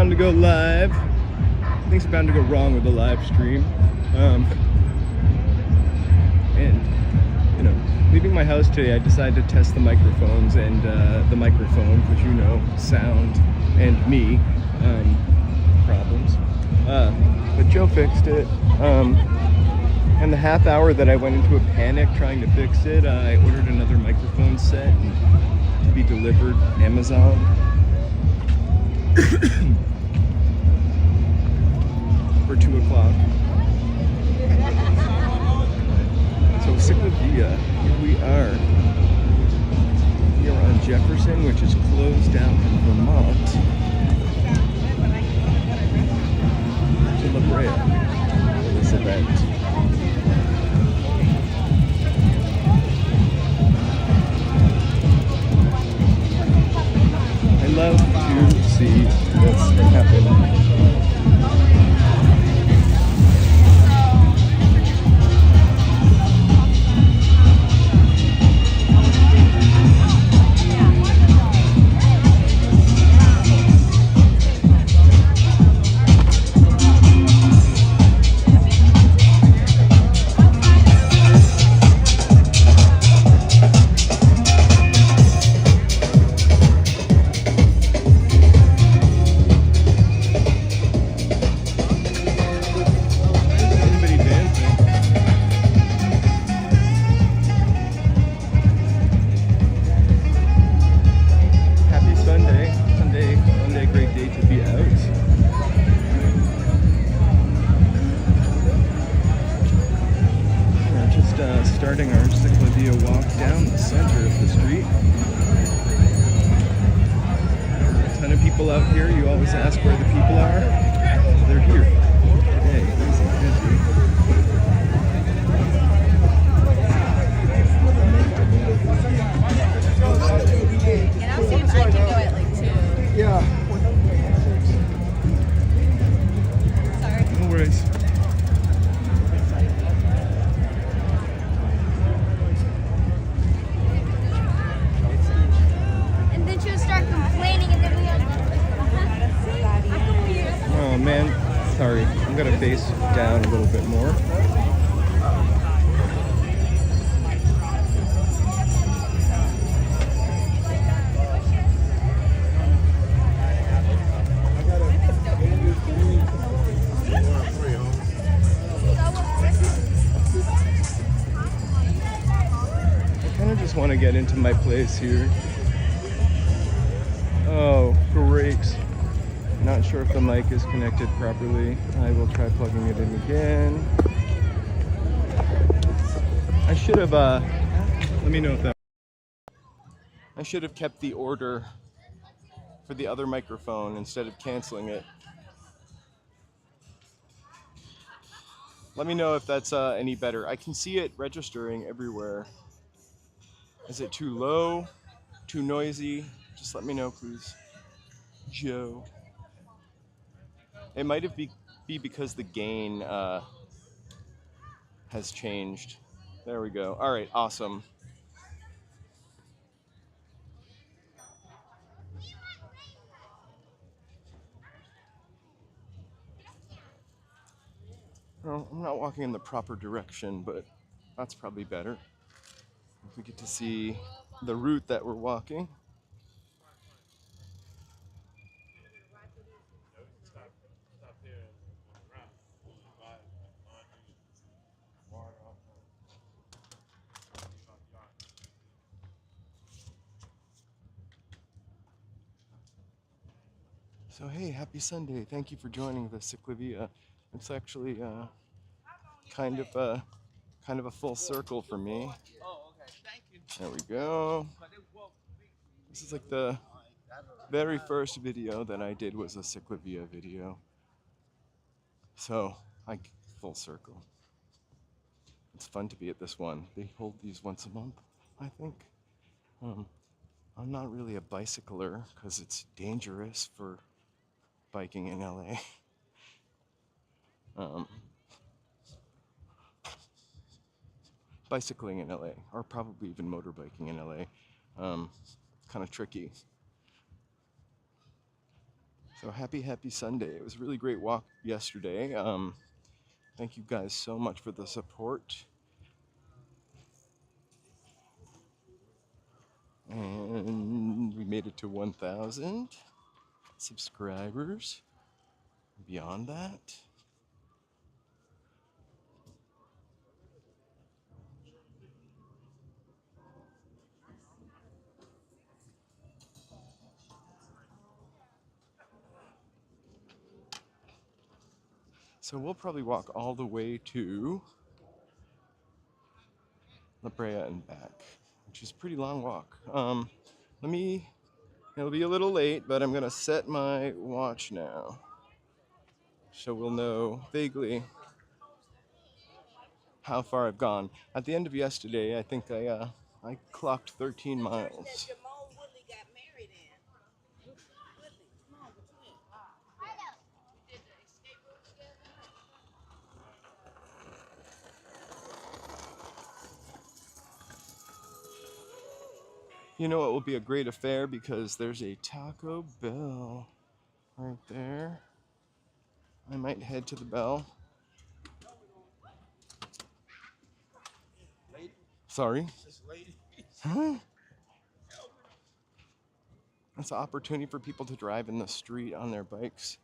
bound to go live. Things are bound to go wrong with the live stream. And, you know, leaving my house today, I decided to test the microphones and the microphone, because you know, sound and me problems. But Joe fixed it. And the half hour that I went into a panic trying to fix it, I ordered another microphone set and to be delivered Amazon. For 2 o'clock. So Ciclavia, here we are. We are on Jefferson, which is closed down in Vermont, to La Brea for this event. I love to see this happen. Starting our Ciclavia walk down the center of the street. A ton of people out here. You always ask where the people are. They're here today. Busy. And I'll see if I can go at like 2. Yeah. Sorry. No worries. Oh man, sorry, I'm gonna face down a little bit more. I kind of just want to get into my place here. Oh, great. Not sure if the mic is connected properly. I will try plugging it in again. I should have, let me know if that... I should have kept the order for the other microphone instead of canceling it. Let me know if that's any better. I can see it registering everywhere. Is it too low? Too noisy? Just let me know, please. Joe. It might be because the gain has changed. There we go. All right, awesome. Well, I'm not walking in the proper direction, but that's probably better. If we get to see the route that we're walking. So hey, happy Sunday. Thank you for joining the Ciclavia. It's actually kind of a full circle for me. There we go. This is like the very first video that I did was a Ciclavia video. So, full circle. It's fun to be at this one. They hold these once a month, I think. I'm not really a bicycler because it's dangerous for biking in LA. Bicycling in LA, or probably even motorbiking in LA, kind of tricky. So happy Sunday. It was a really great walk yesterday. Thank you guys so much for the support. And we made it to 1,000 subscribers. Beyond that, so we'll probably walk all the way to La Brea and back, which is a pretty long walk. It'll be a little late, but I'm gonna set my watch now, so we'll know vaguely how far I've gone. At the end of yesterday, I think I clocked 13 miles. You know it will be a great affair because there's a Taco Bell right there. I might head to the Bell. Sorry. Huh? That's an opportunity for people to drive in the street on their bikes.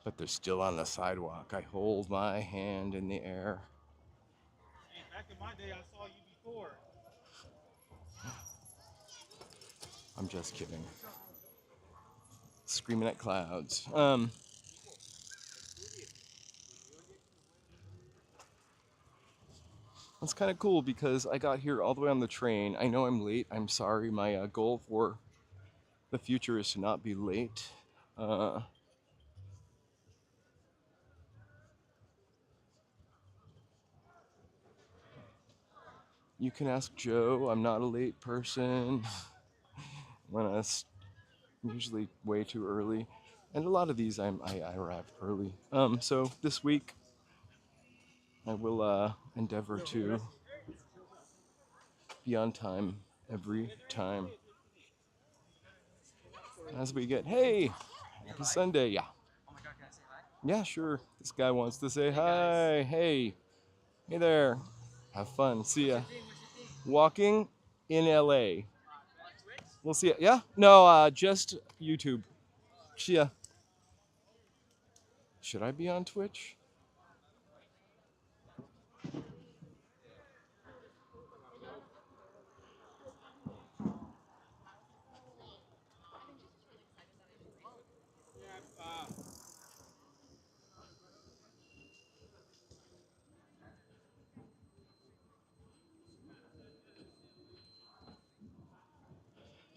But they're still on the sidewalk. I hold my hand in the air. Hey, back in my day, I saw you before. I'm just kidding. Screaming at clouds. That's kind of cool because I got here all the way on the train. I know I'm late. I'm sorry. My goal for the future is to not be late. You can ask Joe. I'm not a late person. I'm usually way too early, and a lot of these I arrive early. So this week I will endeavor to be on time every time. As we get, hey, happy Sunday, yeah. Oh my God, can I say hi? Yeah, sure. This guy wants to say hi. Hey, hey there. Have fun. See ya. Walking in LA. We'll see ya. Yeah? No, just YouTube. See ya. Should I be on Twitch?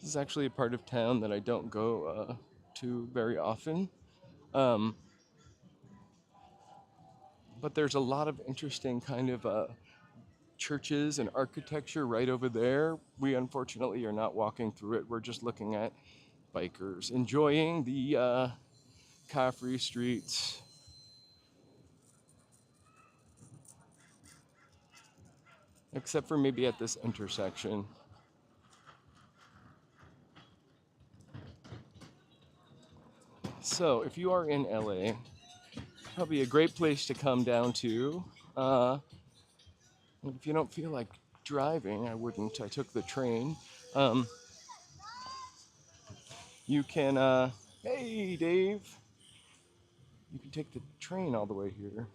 This is actually a part of town that I don't go to very often. Um, but there's a lot of interesting kind of churches and architecture right over there. We unfortunately are not walking through it. We're just looking at bikers enjoying the car-free streets. Except for maybe at this intersection. So if you are in LA, probably a great place to come down to. If you don't feel like driving, I wouldn't. I took the train. You can, hey Dave, you can take the train all the way here,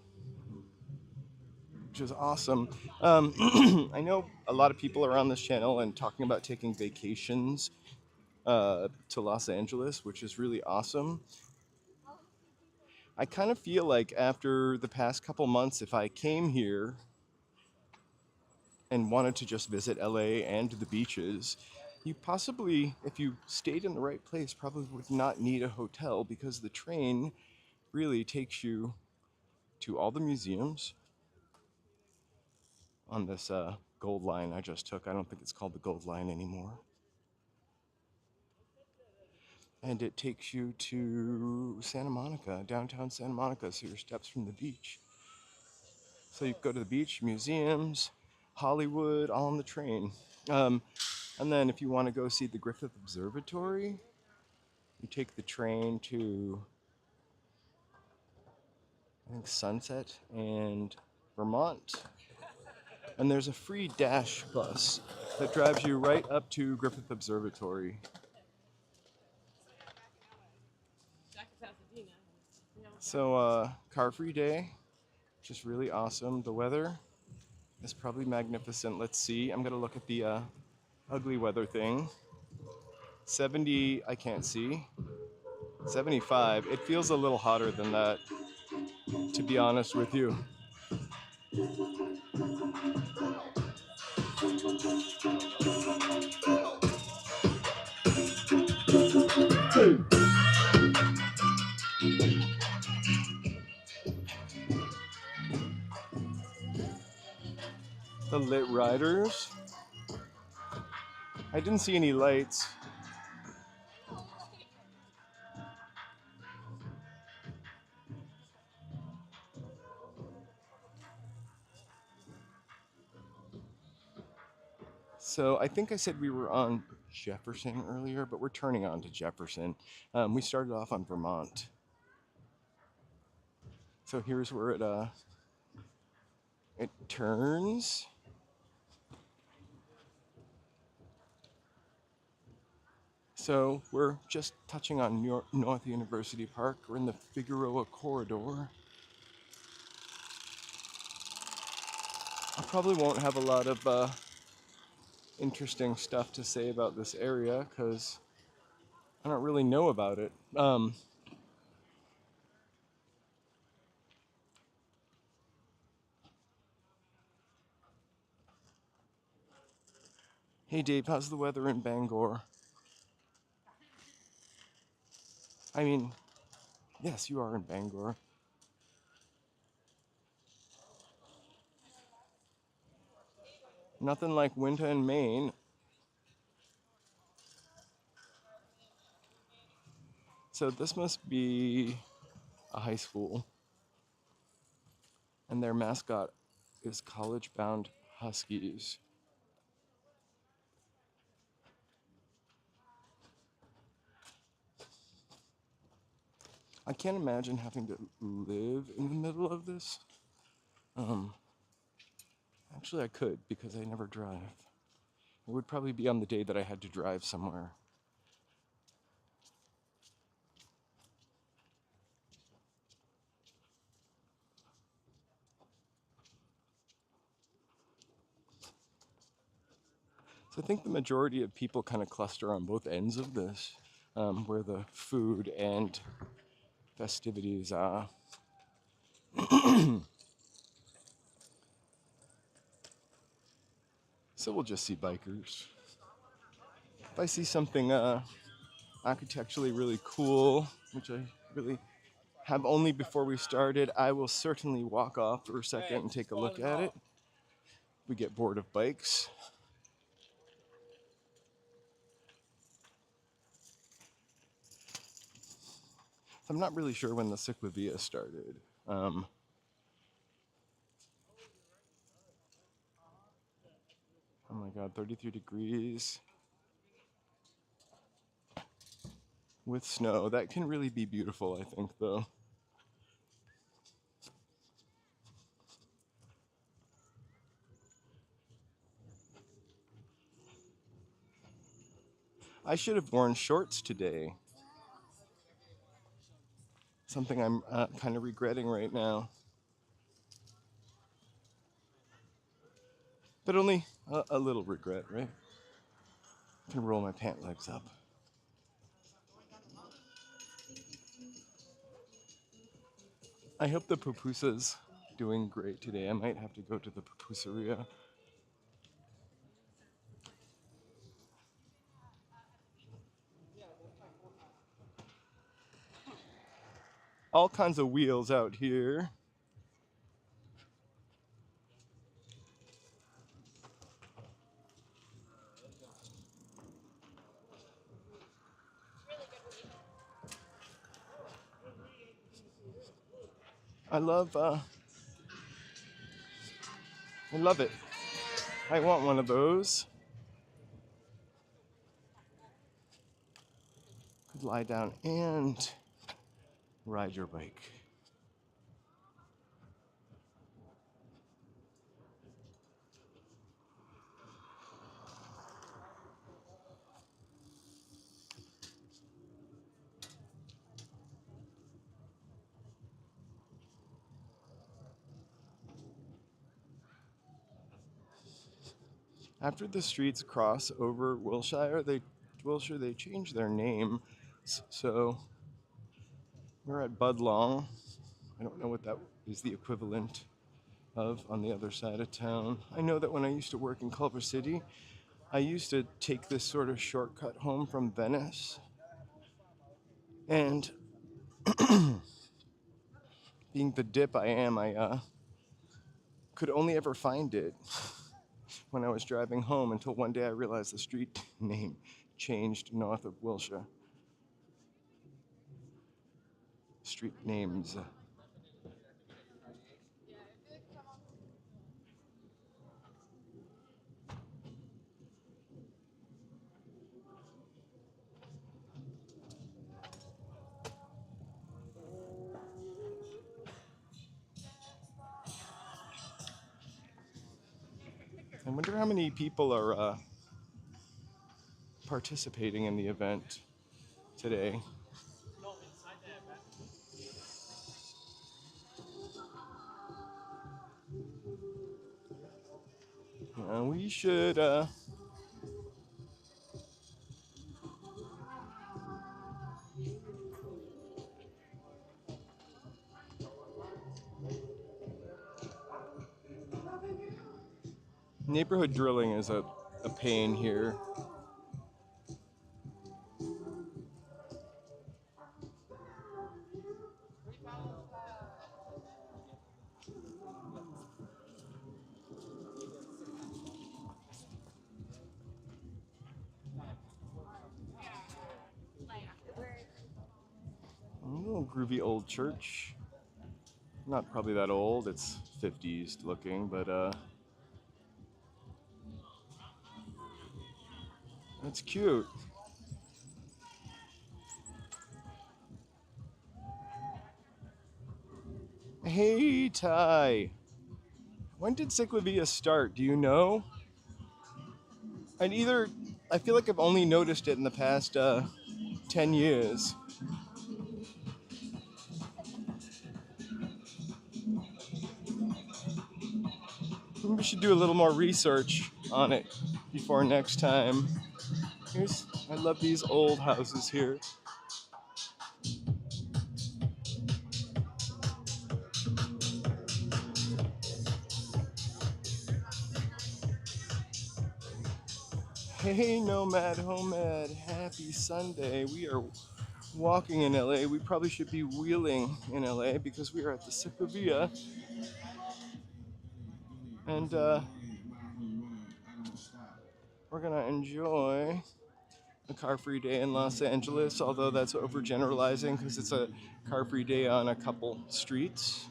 which is awesome. I know a lot of people are on this channel and talking about taking vacations to Los Angeles, which is really awesome. I kind of feel like after the past couple months, if I came here and wanted to just visit LA and the beaches, you possibly, if you stayed in the right place, probably would not need a hotel because the train really takes you to all the museums on this gold line I just took. I don't think it's called the gold line anymore. And it takes you to Santa Monica, downtown Santa Monica, so you're steps from the beach. So you go to the beach, museums, Hollywood, all on the train. And then if you want to go see the Griffith Observatory, take the train to, I think, Sunset and Vermont. And there's a free Dash bus that drives you right up to Griffith Observatory. So, car-free day, just really awesome. The weather is probably magnificent. Let's see. I'm gonna look at the ugly weather thing. 70, I can't see. 75. It feels a little hotter than that, to be honest with you. The lit riders. I didn't see any lights. So I think I said we were on Jefferson earlier, but we're turning on to Jefferson. We started off on Vermont. So here's where it turns. So we're just touching on North University Park. We're in the Figueroa corridor. I probably won't have a lot of interesting stuff to say about this area because I don't really know about it. Hey Dave, how's the weather in Bangor? I mean, yes, you are in Bangor. Nothing like winter in Maine. So this must be a high school. And their mascot is college-bound Huskies. I can't imagine having to live in the middle of this. Actually, I could because I never drive. It would probably be on the day that I had to drive somewhere. So I think the majority of people kind of cluster on both ends of this, where the food and festivities are. So we'll just see bikers. If I see something architecturally really cool, which I really have only before we started, I will certainly walk off for a second and take a look at it. We get bored of bikes. I'm not really sure when the Ciclavia started. Oh my God, 33 degrees with snow. That can really be beautiful, I think, though. I should have worn shorts today. Something I'm kind of regretting right now. But only a little regret, right? I can roll my pant legs up. I hope the pupusa's doing great today. I might have to go to the pupuseria. All kinds of wheels out here. I love it. I want one of those. lie down and ride your bike. After the streets cross over Wilshire, they changed their name. So we're at Budlong. I don't know what that is the equivalent of on the other side of town. I know that when I used to work in Culver City, I used to take this sort of shortcut home from Venice. And being the dip I am, I could only ever find it when I was driving home until one day I realized the street name changed north of Wilshire. Street names. I wonder how many people are participating in the event today. We should neighborhood drilling is a pain here. A little groovy old church. Not probably that old, it's 50s looking, but that's cute. Hey, Ty. When did Ciclavia start? Do you know? I feel like I've only noticed it in the past 10 years. Maybe we should do a little more research on it before next time. I love these old houses here. Hey, Nomad Homad, happy Sunday. We are walking in LA. We probably should be wheeling in LA because we are at the Ciclavia. And we're gonna enjoy a car-free day in Los Angeles, although that's overgeneralizing because it's a car-free day on a couple streets.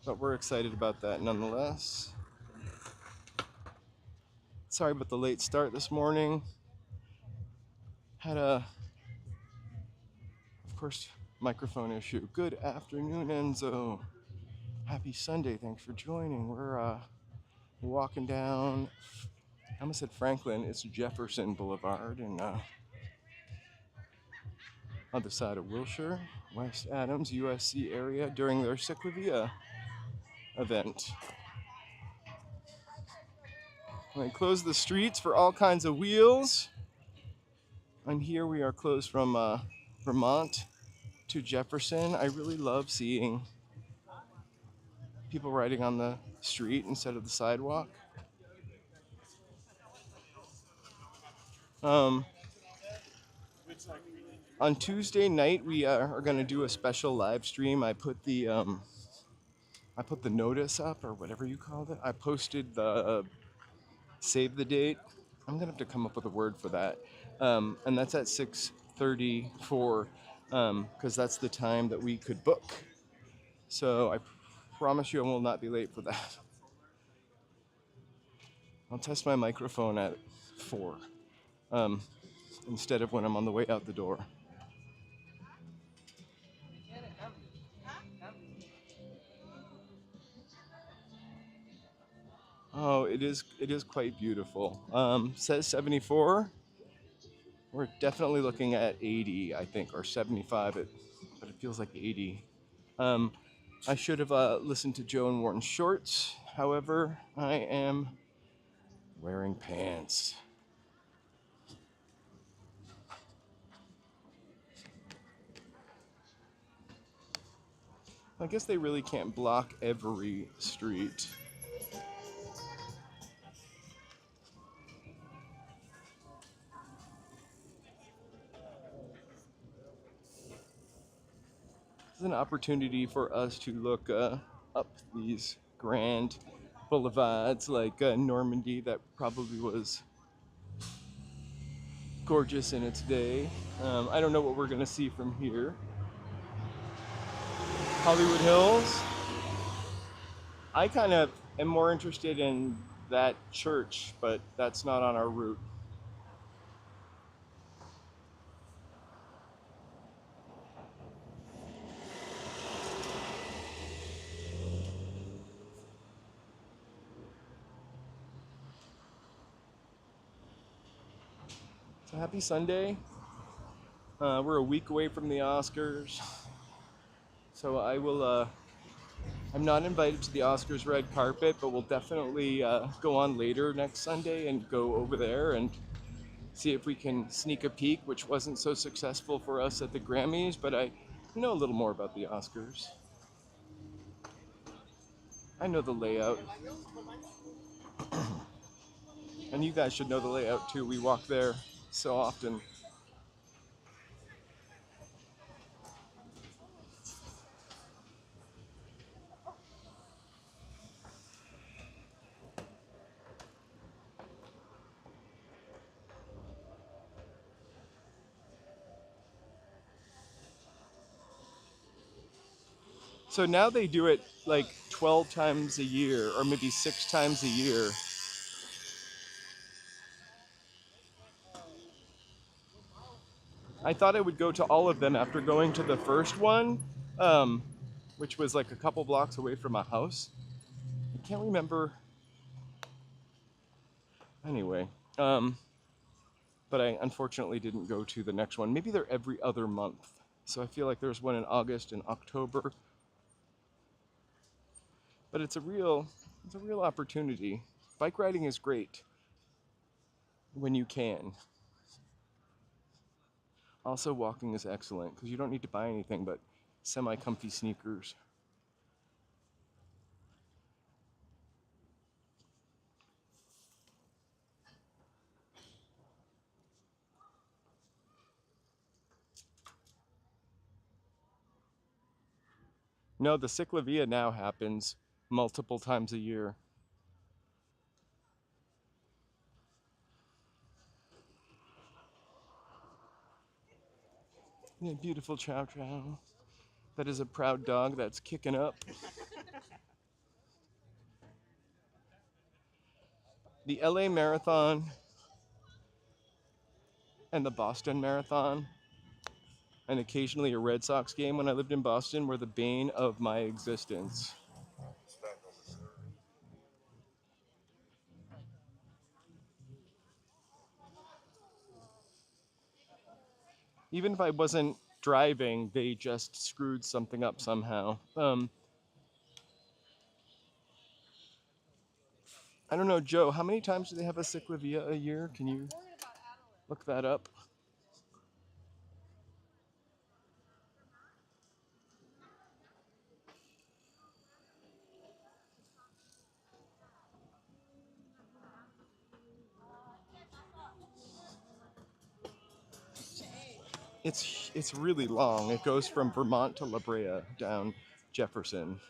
But we're excited about that nonetheless. Sorry about the late start this morning. Had a, of course, microphone issue. Good afternoon, Enzo. Happy Sunday. Thanks for joining. We're walking down, I almost said Franklin. It's Jefferson Boulevard and other side of Wilshire, West Adams, USC area during their Ciclavia event. They closed the streets for all kinds of wheels. And here we are closed from Vermont to Jefferson. I really love seeing people riding on the street instead of the sidewalk. On Tuesday night, we are going to do a special live stream. I put the notice up, or whatever you called it. I posted the save the date. I'm gonna have to come up with a word for that. And that's at 6:34, because that's the time that we could book. So I promise you I will not be late for that. I'll test my microphone at 4. instead of when I'm on the way out the door. Oh, it is quite beautiful. Says 74. We're definitely looking at 80, I think, or 75. But it feels like 80. Um, I should have listened to Joe and worn shorts. However, I am wearing pants. I guess they really can't block every street. This is an opportunity for us to look up these grand boulevards like Normandy, that probably was gorgeous in its day. I don't know what we're going to see from here. Hollywood Hills. I kind of am more interested in that church, but that's not on our route. So happy Sunday. We're a week away from the Oscars. So I will, I'm not invited to the Oscars red carpet, but we'll definitely go on later next Sunday and go over there and see if we can sneak a peek, which wasn't so successful for us at the Grammys, but I know a little more about the Oscars. I know the layout. And you guys should know the layout too. We walk there so often. So now they do it like 12 times a year, or maybe 6 times a year. I thought I would go to all of them after going to the first one, um, which was like a couple blocks away from my house. I can't remember. Anyway, but I unfortunately didn't go to the next one. Maybe they're every other month. So I feel like there's one in August and October. But it's a real opportunity. Bike riding is great when you can. Also, walking is excellent because you don't need to buy anything but semi-comfy sneakers. No, the Ciclavia now happens multiple times a year. Yeah, beautiful Chow Chow. That is a proud dog that's kicking up. The LA Marathon and the Boston Marathon, and occasionally a Red Sox game when I lived in Boston, were the bane of my existence. Even if I wasn't driving, they just screwed something up somehow. I don't know, Joe, how many times do they have a Ciclavia a year? Can you look that up? It's really long. It goes from Vermont to La Brea down Jefferson.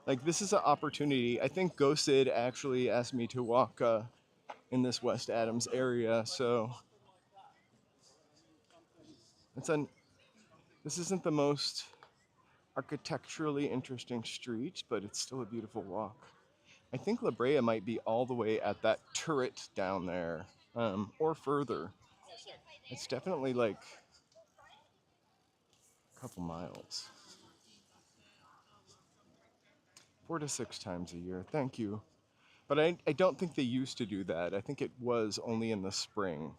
Like, this is an opportunity. I think Go Sid actually asked me to walk in this West Adams area, so it's an this isn't the most architecturally interesting street, but it's still a beautiful walk. I think La Brea might be all the way at that turret down there, or further. It's definitely like a couple miles. 4 to 6 times a year. Thank you. But I don't think they used to do that. I think it was only in the spring.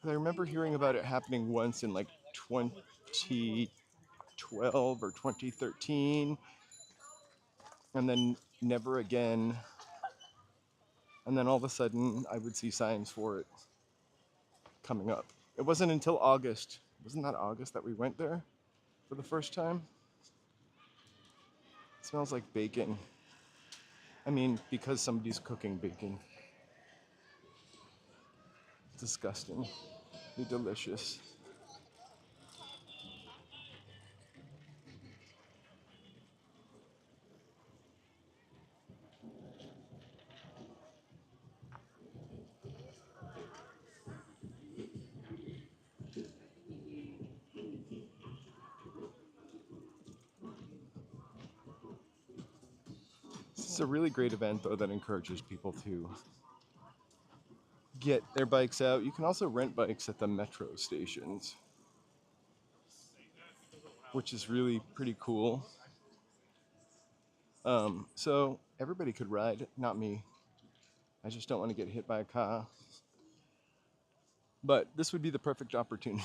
I remember hearing about it happening once in like 2012 or 2013, and then never again. And then all of a sudden, I would see signs for it coming up. It wasn't until August. Wasn't that August that we went there for the first time? It smells like bacon. I mean, because somebody's cooking bacon. Disgusting. Delicious. This is a really great event, though, that encourages people to get their bikes out. You can also rent bikes at the metro stations, which is really pretty cool. So everybody could ride, not me. I just don't want to get hit by a car. But this would be the perfect opportunity.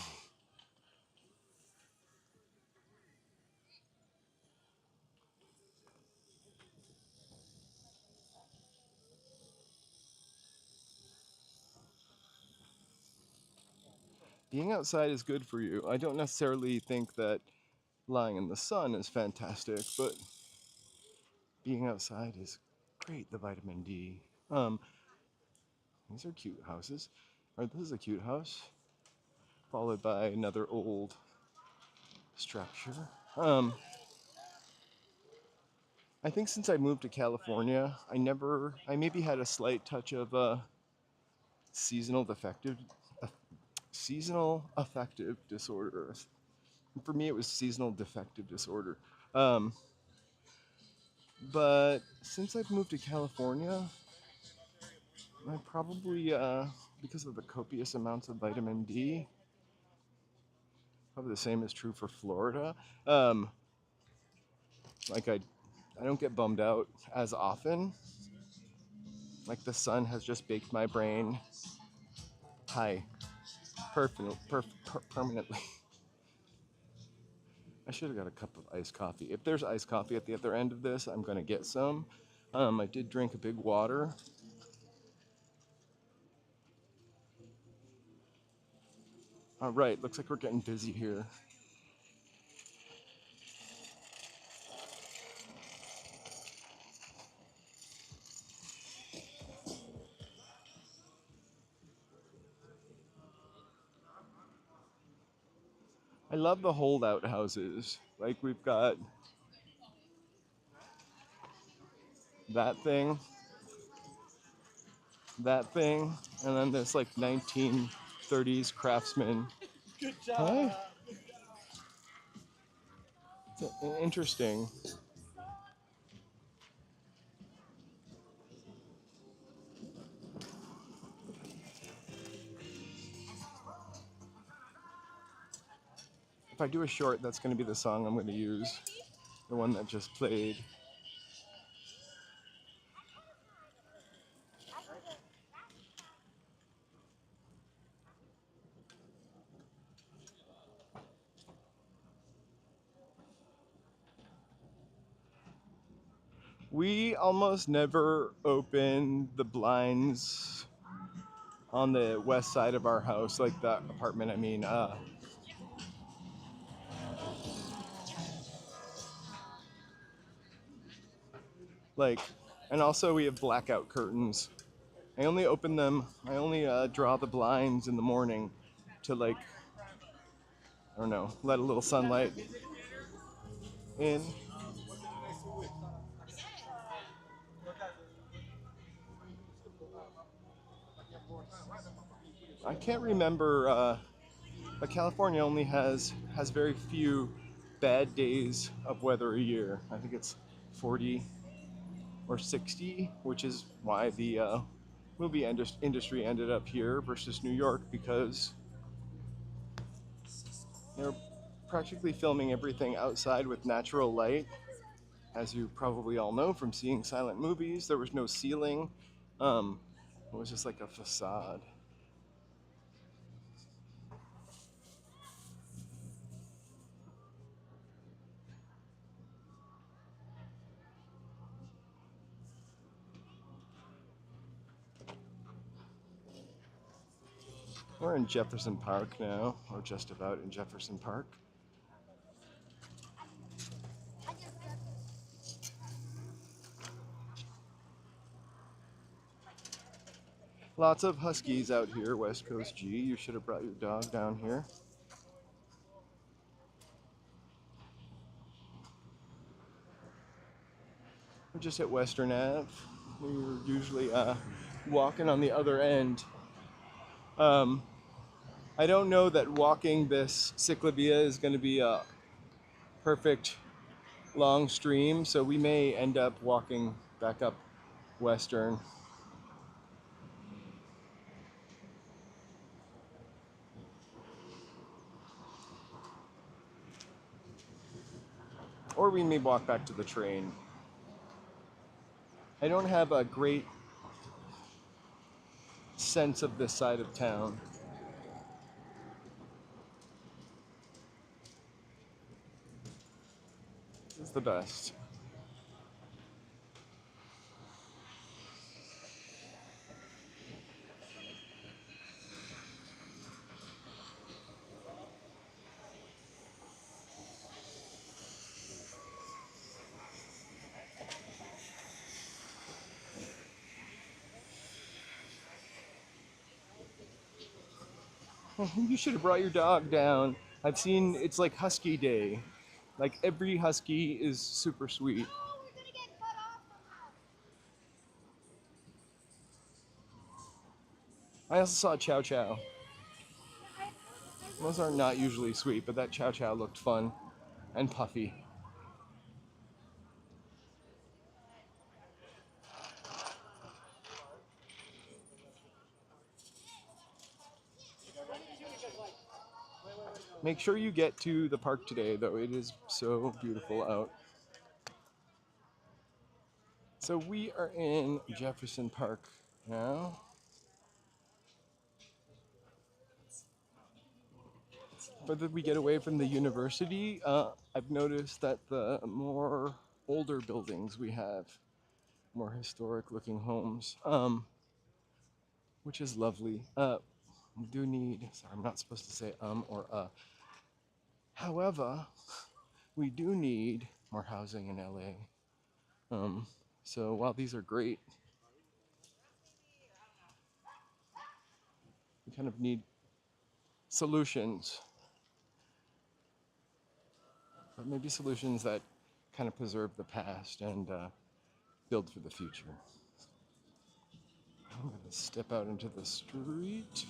Being outside is good for you. I don't necessarily think that lying in the sun is fantastic, but being outside is great, the vitamin D. Um, these are cute houses. Or this is a cute house, followed by another old structure. I think since I moved to California, I maybe had a slight touch of seasonal defective, uh, seasonal affective disorder. For me, it was seasonal defective disorder. Um, but since I've moved to California, I probably, because of the copious amounts of vitamin D, probably the same is true for Florida. Um, like I don't get bummed out as often. Like the sun has just baked my brain high, permanently. I should have got a cup of iced coffee. If there's iced coffee at the other end of this, I'm gonna get some. I did drink a big water. All right, looks like we're getting busy here. I love the holdout houses. Like we've got that thing, that thing, and then this like 1930s craftsman. Good job. Hi. It's interesting. If I do a short, that's going to be the song I'm going to use. The one that just played. We almost never open the blinds on the west side of our house, like that apartment. I mean, like, and also we have blackout curtains. I only open them. I only draw the blinds in the morning to like, I don't know, let a little sunlight in. I can't remember, but California only has very few bad days of weather a year. I think it's 40 or 60, which is why the movie industry ended up here versus New York, because they're practically filming everything outside with natural light. As you probably all know from seeing silent movies, there was no ceiling. Um, it was just like a facade. We're in Jefferson Park now, or just about in Jefferson Park. Lots of huskies out here, West Coast G. You should have brought your dog down here. We're just at Western Ave. We were usually walking on the other end. Um, I don't know that walking this Ciclavia is going to be a perfect long stream, so we may end up walking back up Western. Or we may walk back to the train. I don't have a great sense of this side of town. It's the best. You should have brought your dog down. I've seen it's like Husky Day. Like every husky is super sweet. I also saw Chow Chow. Those are not usually sweet, but that Chow Chow looked fun and puffy. Make sure you get to the park today, though. It is so beautiful out. So we are in Jefferson Park now. But that we get away from the university, I've noticed that the more older buildings we have, more historic looking homes, which is lovely. We do need, sorry, I'm not supposed to say or however, we do need more housing in LA. So while these are great, we kind of need solutions, but maybe solutions that kind of preserve the past and build for the future. I'm gonna step out into the street.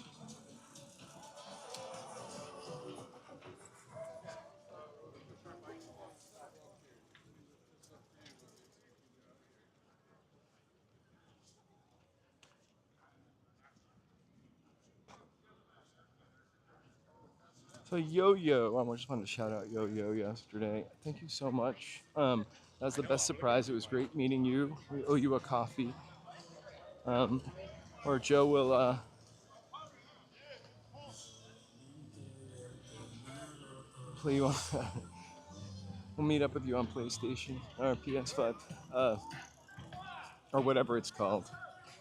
So Yo-Yo, I just wanted to shout out Yo-Yo yesterday. Thank you so much. That was the best surprise. It was great meeting you. We owe you a coffee. Or Joe will play you on. We'll meet up with you on PlayStation or PS5, or whatever it's called.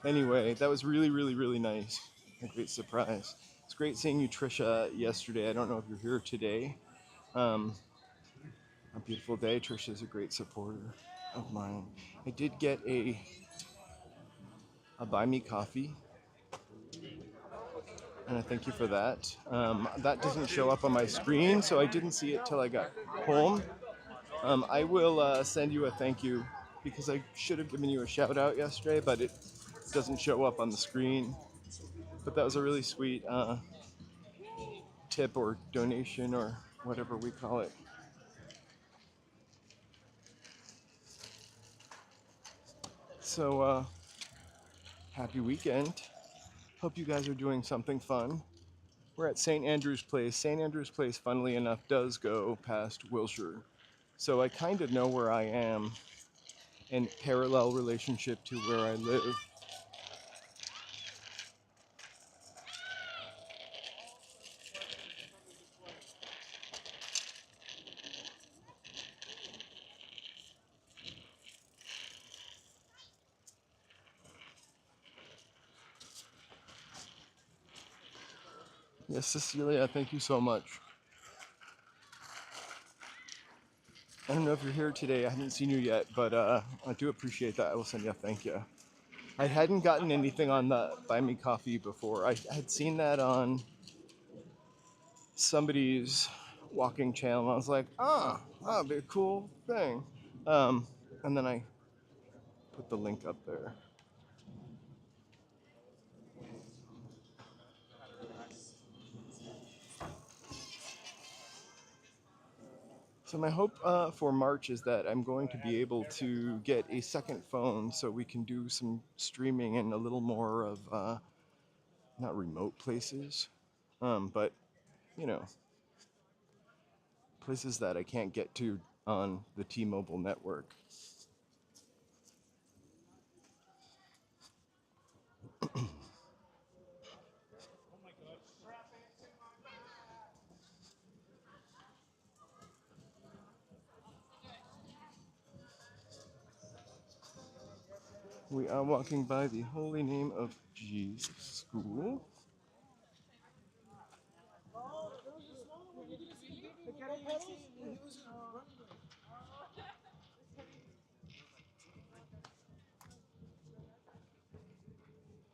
Anyway, that was really, really, really nice. A great surprise. It's great seeing you, Trisha, yesterday. I don't know if you're here today. A beautiful day. Trisha is a great supporter of mine. I did get a buy me coffee, and I thank you for that. That doesn't show up on my screen, so I didn't see it till I got home. I will send you a thank you because I should have given you a shout out yesterday, but it doesn't show up on the screen. But that was a really sweet tip or donation or whatever we call it. So happy weekend. Hope you guys are doing something fun. We're at St. Andrew's Place. St. Andrew's Place, funnily enough, does go past Wilshire. So I kind of know where I am in parallel relationship to where I live. Yes, Cecilia, thank you so much. I don't know if you're here today. I haven't seen you yet, but I do appreciate that. I will send you a thank you. I hadn't gotten anything on the Buy Me Coffee before. I had seen that on somebody's walking channel. I was like, that'd be a cool thing. And then I put the link up there. So my hope for March is that I'm going to be able to get a second phone so we can do some streaming in a little more of not remote places, but you know, places that I can't get to on the T-Mobile network. We are walking by the Holy Name of Jesus School.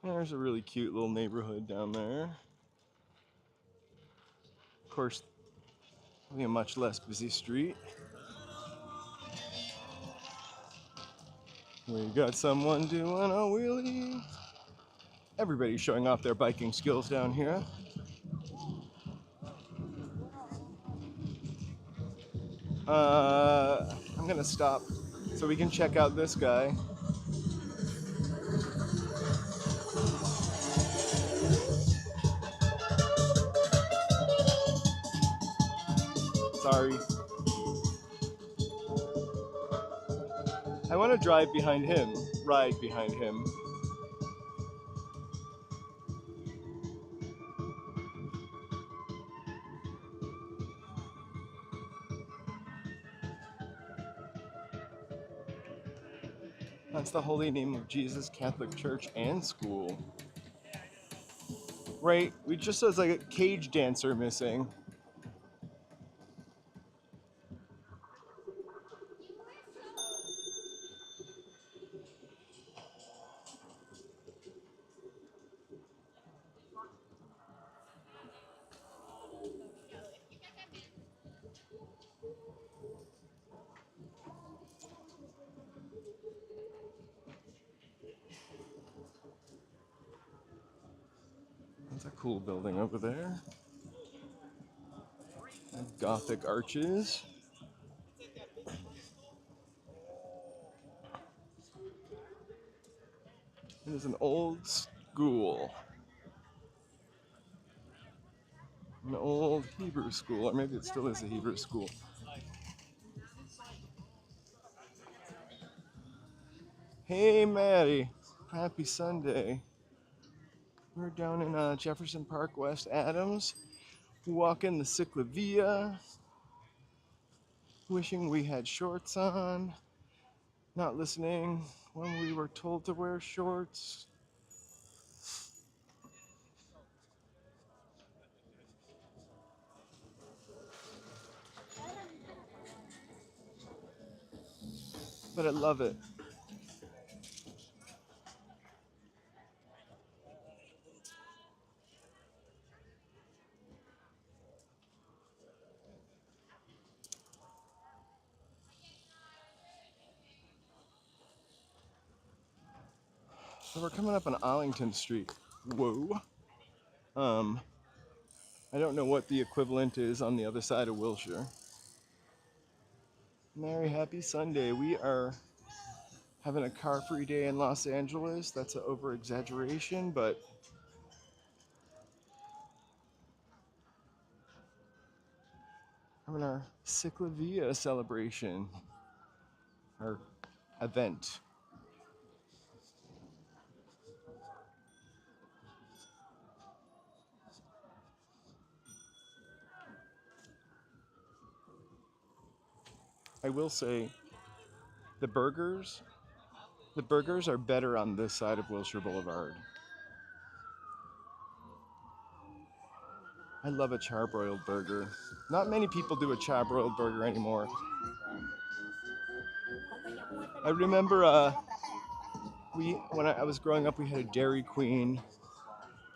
There's a really cute little neighborhood down there. Of course, a much less busy street. We got someone doing a wheelie. Everybody's showing off their biking skills down here. I'm gonna stop so we can check out this guy. Sorry. I want to drive behind him, ride behind him. That's the Holy Name of Jesus Catholic Church and School. Right, we just saw like a cage dancer missing. That's a cool building over there. Gothic arches. It is an old school. An old Hebrew school, or maybe it still is a Hebrew school. Hey, Maddie. Happy Sunday. We're down in Jefferson Park, West Adams, walking the Ciclavia, wishing we had shorts on, not listening when we were told to wear shorts. But I love it. So we're coming up on Arlington Street. Whoa. Um, I don't know what the equivalent is on the other side of Wilshire. Merry happy Sunday. We are having a car-free day in Los Angeles. That's an over-exaggeration, but having our Ciclavia celebration, our event. I will say the burgers, the burgers are better on this side of Wilshire Boulevard. I love a charbroiled burger. Not many people do a charbroiled burger anymore. I remember when I was growing up, we had a Dairy Queen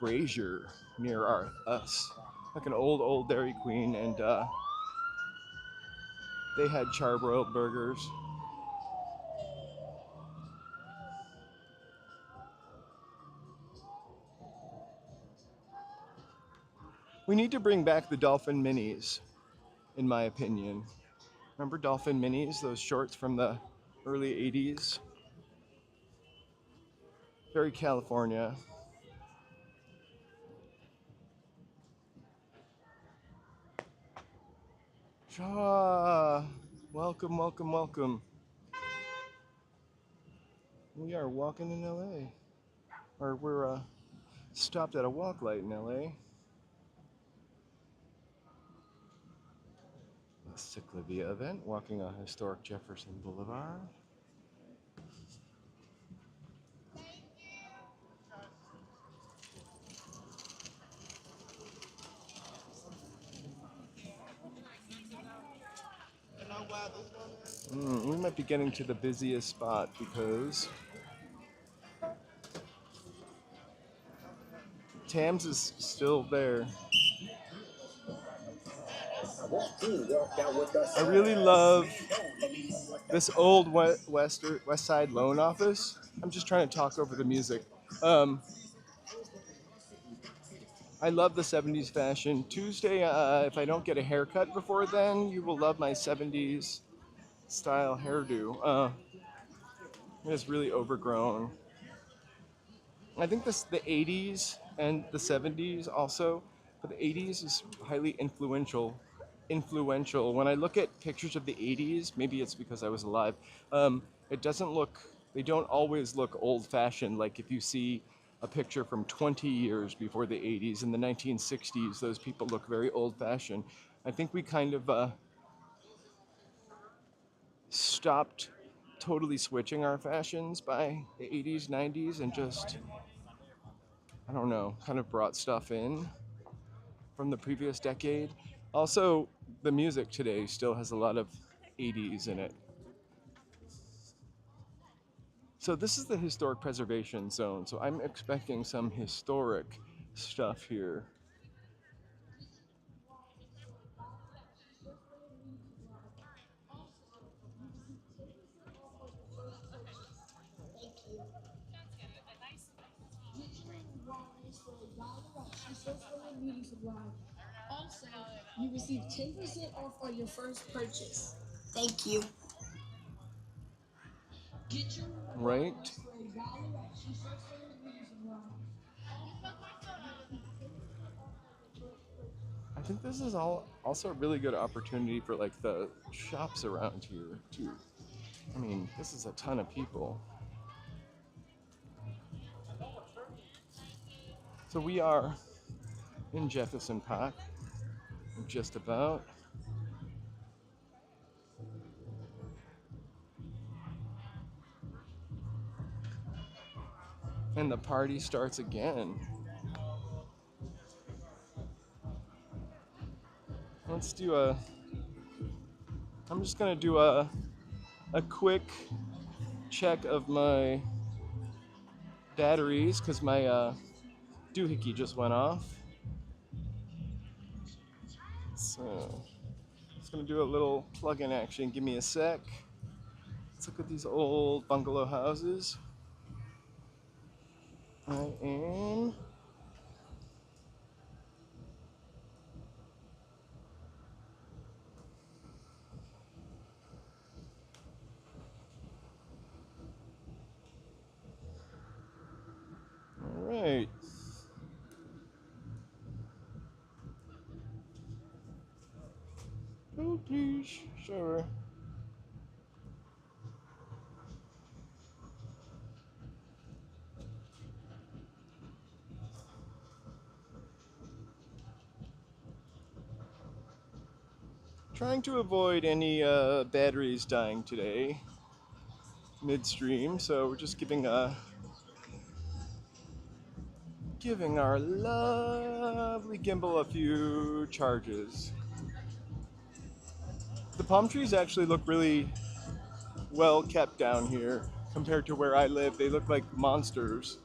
brazier near us, like an old Dairy Queen, and they had charbroiled burgers. We need to bring back the Dolphin Minis, in my opinion. Remember Dolphin Minis, those shorts from the early 80s? Very California. Ah, welcome, welcome, welcome. We are walking in LA. Or we're stopped at a walk light in LA. A Ciclavia event, walking on historic Jefferson Boulevard. We might be getting to the busiest spot because Tams is still there. I really love this old West Side loan office. I'm just trying to talk over the music. I love the 70s fashion. Tuesday, if I don't get a haircut before then, you will love my 70s style hairdo. It's really overgrown. I think the 80s and the 70s also, but the 80s is highly influential. Influential. When I look at pictures of the 80s, maybe it's because I was alive. It doesn't look. They don't always look old-fashioned. Like if you see a picture from 20 years before the 80s in the 1960s, those people look very old-fashioned. I think we kind of stopped totally switching our fashions by the 80s, 90s, and just I don't know, kind of brought stuff in from the previous decade. Also, the music today still has a lot of 80s in it. So this is the historic preservation zone. So I'm expecting some historic stuff here. Also, you receive 10% off on your first purchase. Thank you. Right? I think this is also a really good opportunity for like the shops around here too. I mean, this is a ton of people. So we are in Jefferson Park, just about. And the party starts again. Let's do I'm just gonna do a quick check of my batteries because my doohickey just went off. So just gonna do a little plug-in action. Give me a sec. Let's look at these old bungalow houses. I am Oh, please, sure. Trying to avoid any batteries dying today midstream, so we're just giving our lovely gimbal a few charges. The palm trees actually look really well kept down here compared to where I live. They look like monsters.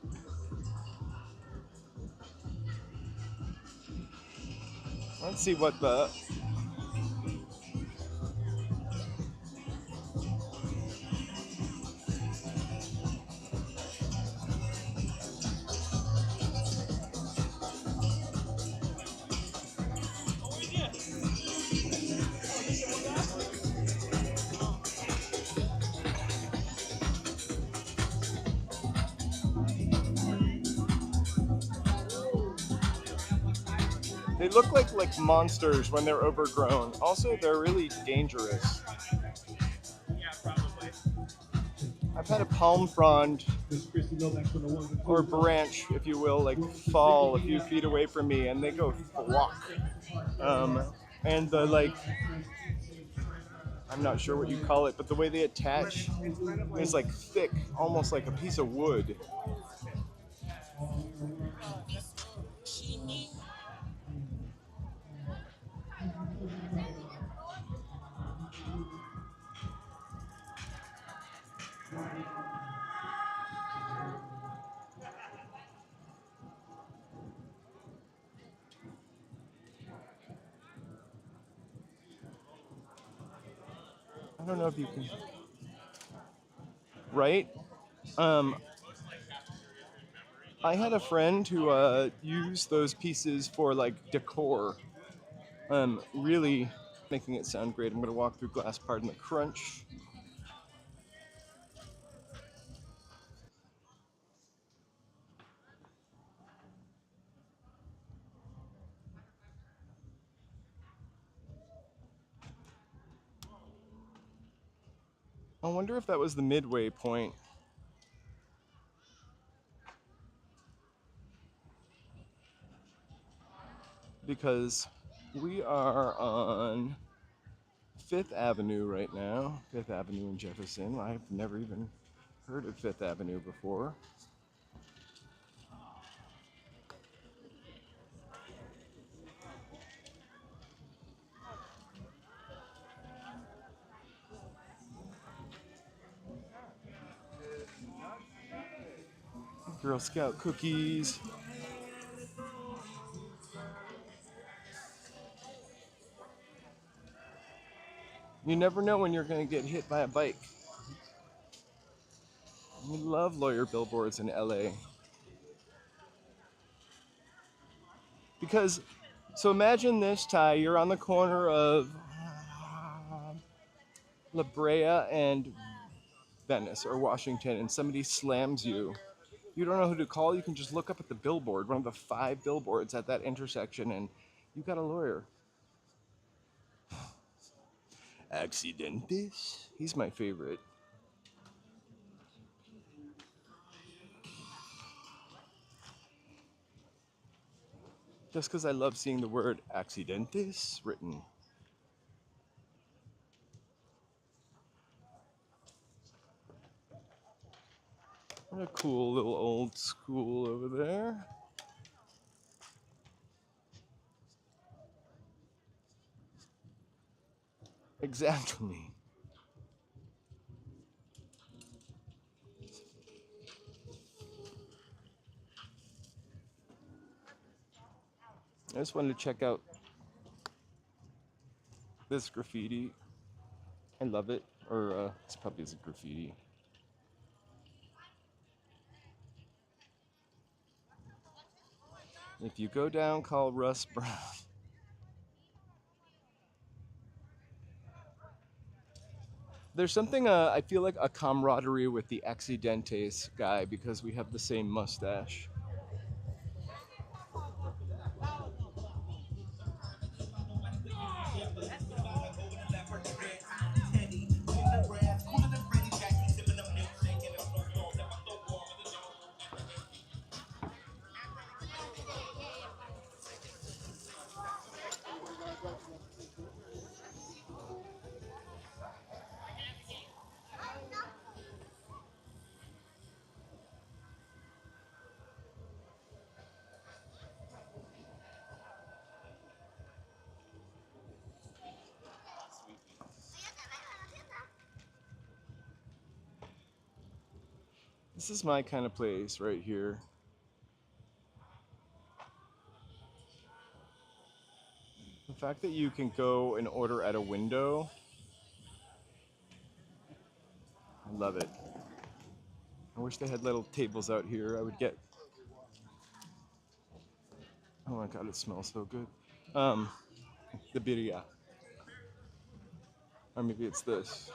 Let's see what the... They look like monsters when they're overgrown. Also, they're really dangerous. Yeah, probably. I've had a palm frond or branch, if you will, like fall a few feet away from me, and they go flock. And the like, I'm not sure what you call it, but the way they attach is like thick, almost like a piece of wood. I don't know if you can, right? Um, I had a friend who used those pieces for like decor. Really making it sound great. I'm gonna walk through glass, pardon the crunch. I wonder if that was the midway point. Because we are on 5th Avenue right now. 5th Avenue in Jefferson. I've never even heard of 5th Avenue before. Girl Scout cookies. You never know when you're going to get hit by a bike. We love lawyer billboards in LA. Because, so imagine this, Ty, you're on the corner of La Brea and Venice or Washington, and somebody slams you. You don't know who to call, you can just look up at the billboard, one of the 5 billboards at that intersection, and you got a lawyer. Accidentes? He's my favorite. Just because I love seeing the word accidentes written. What a cool little old school over there. Exactly. I just wanted to check out this graffiti. I love it. Or this probably isn't graffiti. If you go down, call Russ Brown. There's something, I feel like a camaraderie with the Accidentes guy because we have the same mustache. This is my kind of place right here. The fact that you can go and order at a window, I love it. I wish they had little tables out here. I would get. Oh my god, it smells so good. The birria. Or maybe it's this.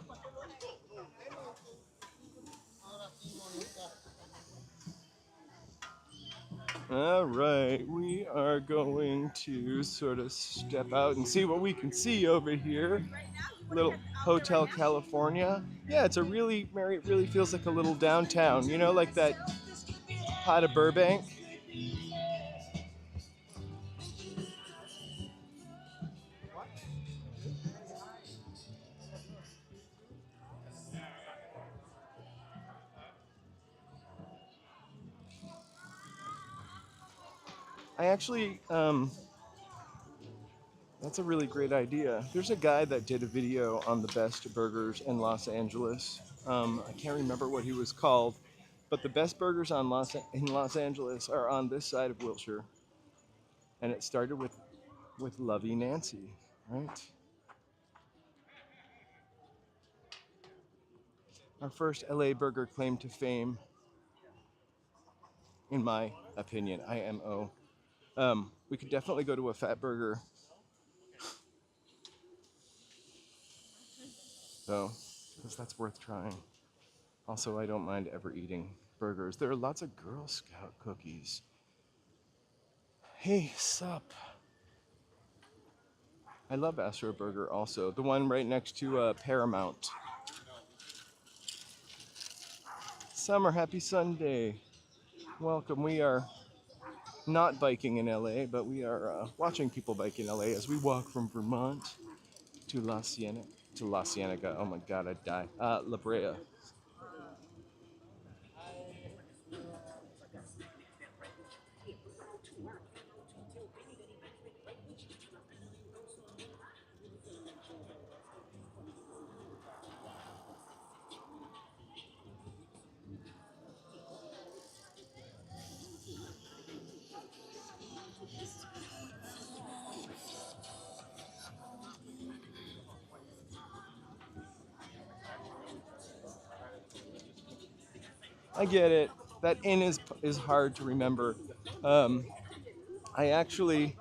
All right, we are going to sort of step out and see what we can see over here. Little Hotel California. Yeah, it's a really, Mary, it really feels like a little downtown, you know, like that part of Burbank. I actually, that's a really great idea. There's a guy that did a video on the best burgers in Los Angeles. I can't remember what he was called, but the best burgers in Los Angeles are on this side of Wilshire, and it started with Lovey Nancy, right? Our first LA burger claim to fame, in my opinion, IMO. We could definitely go to a Fat Burger, though, because that's worth trying. Also, I don't mind ever eating burgers. There are lots of Girl Scout cookies. Hey, sup? I love Astro Burger also. The one right next to Paramount. Summer, happy Sunday. Welcome. We are not biking in LA, but we are watching people bike in LA as we walk from Vermont to La Cienega. Oh my god, I'd die. La Brea. I get it. That inn is hard to remember. Um, I actually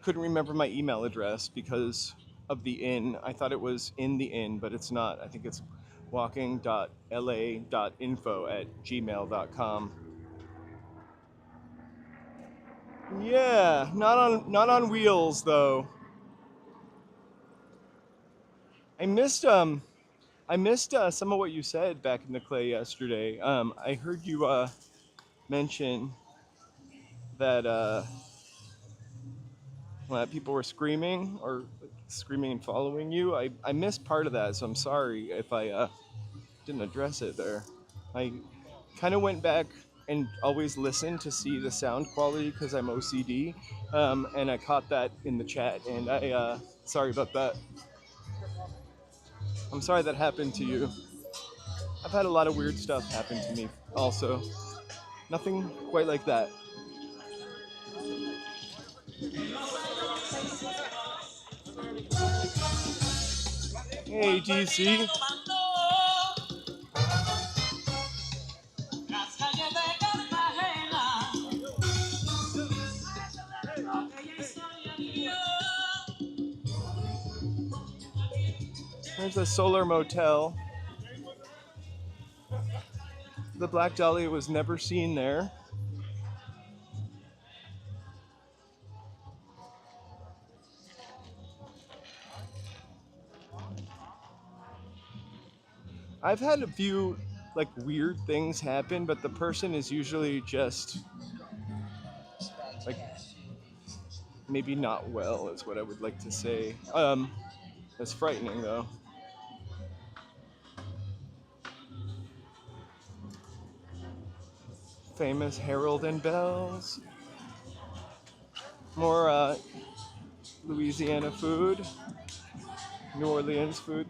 couldn't remember my email address because of the inn. I thought it was in the inn, but it's not. I think it's walking.la.info@gmail.com. Yeah, not on wheels though. I missed some of what you said back in the clay yesterday. I heard you mention that people were screaming and following you. I missed part of that, so I'm sorry if I didn't address it there. I kind of went back and always listened to see the sound quality because I'm OCD, and I caught that in the chat, and I sorry about that. I'm sorry that happened to you. I've had a lot of weird stuff happen to me also. Nothing quite like that. Hey, DC. There's a solar motel. The Black Dahlia was never seen there. I've had a few like weird things happen, but the person is usually just like maybe not well, is what I would like to say. That's frightening though. Famous Harold and Bells. More Louisiana food. New Orleans food.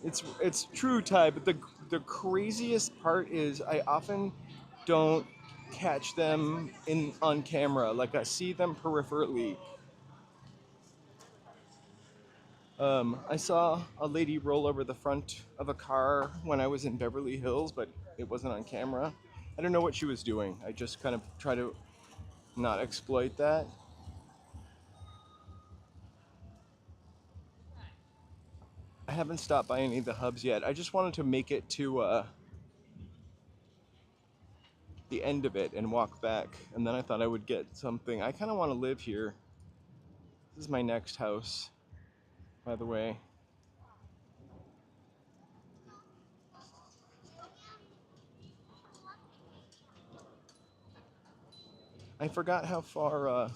It's true, Ty. But the craziest part is I often don't catch them in on camera. Like I see them peripherally. I saw a lady roll over the front of a car when I was in Beverly Hills, but it wasn't on camera. I don't know what she was doing. I just kind of try to not exploit that. I haven't stopped by any of the hubs yet. I just wanted to make it to the end of it and walk back, and then I thought I would get something. I kind of want to live here. This is my next house, by the way. I forgot how far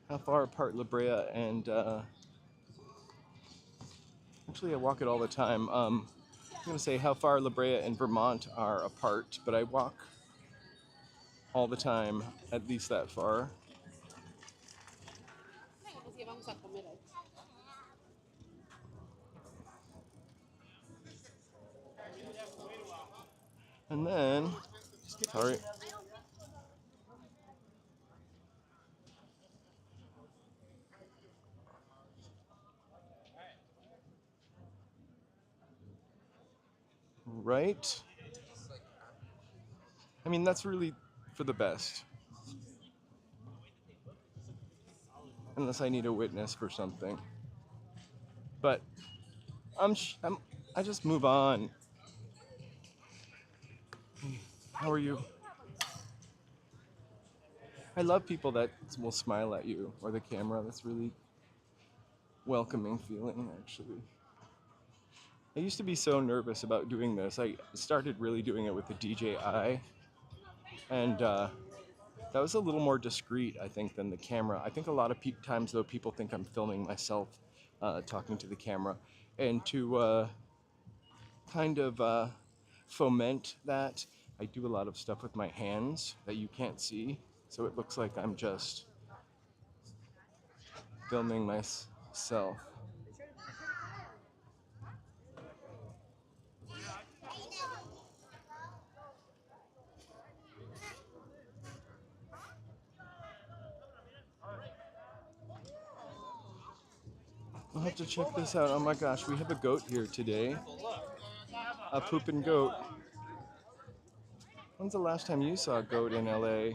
apart La Brea and actually I walk it all the time. I'm gonna say how far La Brea and Vermont are apart, but I walk all the time, at least that far. And then, sorry. Right? I mean, that's really for the best. Unless I need a witness for something. But I just move on. How are you? I love people that will smile at you or the camera. That's really welcoming feeling, actually. I used to be so nervous about doing this. I started really doing it with the DJI, and that was a little more discreet, I think, than the camera. I think a lot of times, though, people think I'm filming myself talking to the camera, and to kind of foment that, I do a lot of stuff with my hands that you can't see, so it looks like I'm just filming myself. I'll have to check this out. Oh my gosh, we have a goat here today. A pooping goat. When's the last time you saw a goat in LA?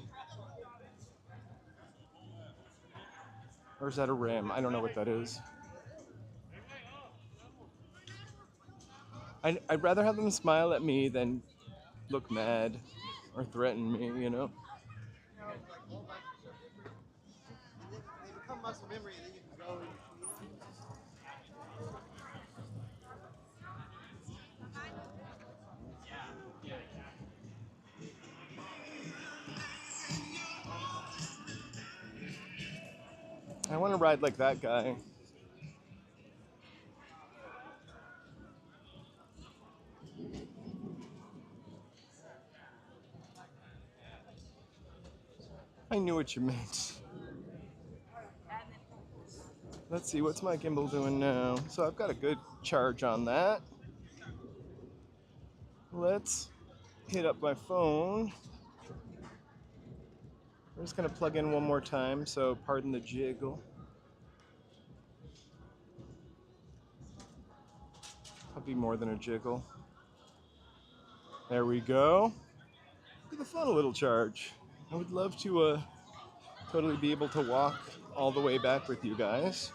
Or is that a ram? I don't know what that is. I'd rather have them smile at me than look mad or threaten me, you know? I want to ride like that guy. I knew what you meant. Let's see, what's my gimbal doing now? So I've got a good charge on that. Let's hit up my phone. I'm just gonna plug in one more time, so pardon the jiggle. Probably more than a jiggle. There we go. Look at the fun little charge. I would love to totally be able to walk all the way back with you guys.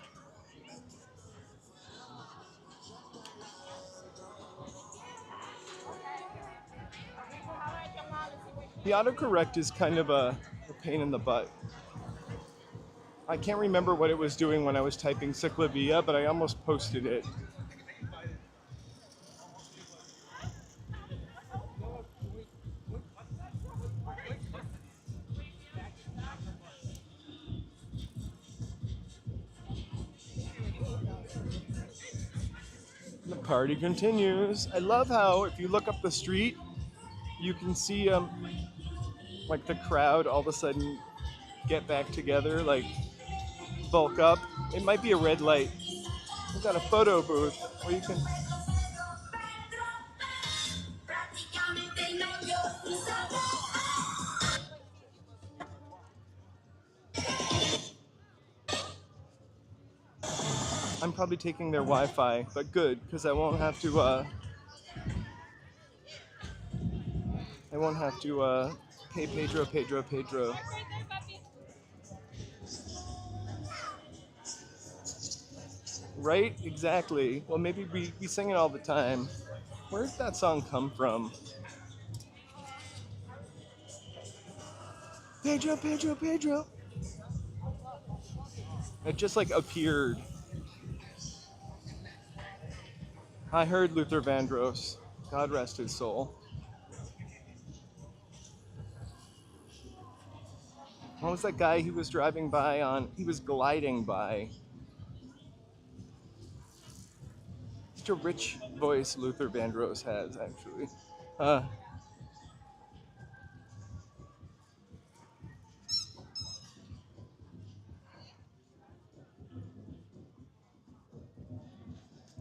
The autocorrect is kind of a pain in the butt. I can't remember what it was doing when I was typing Ciclavia, but I almost posted it. The party continues. I love how if you look up the street, you can see like the crowd all of a sudden get back together, like bulk up. It might be a red light. We've got a photo booth where you can. I'm probably taking their Wi-Fi, but good because I won't have to. I won't have to pay Pedro. Right? Exactly. Well, maybe we sing it all the time. Where did that song come from? Pedro. It just like appeared. I heard Luther Vandross. God rest his soul. What was that guy he was driving by on? He was gliding by. Such a rich voice Luther Vandross has, actually. Uh,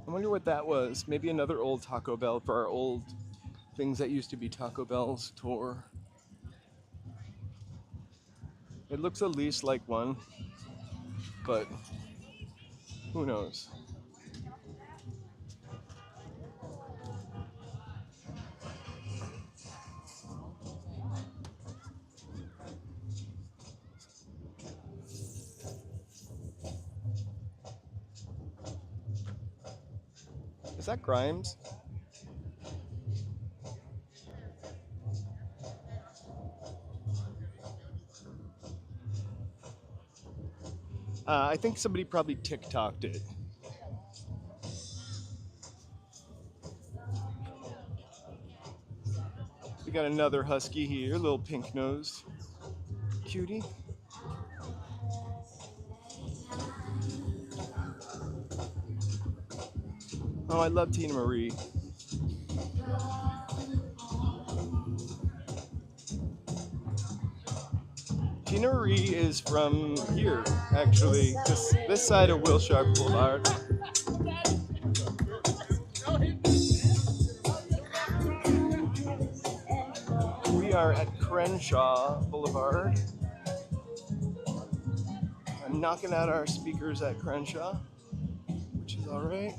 I wonder what that was. Maybe another old Taco Bell for our old things that used to be Taco Bell's tour. It looks at least like one, but who knows? Is that Grimes? I think somebody probably TikToked it. We got another husky here, little pink nosed cutie. Oh, I love Tina Marie. Tina Marie is from here, actually, this side of Wilshire Boulevard. We are at Crenshaw Boulevard. I'm knocking out our speakers at Crenshaw, which is all right.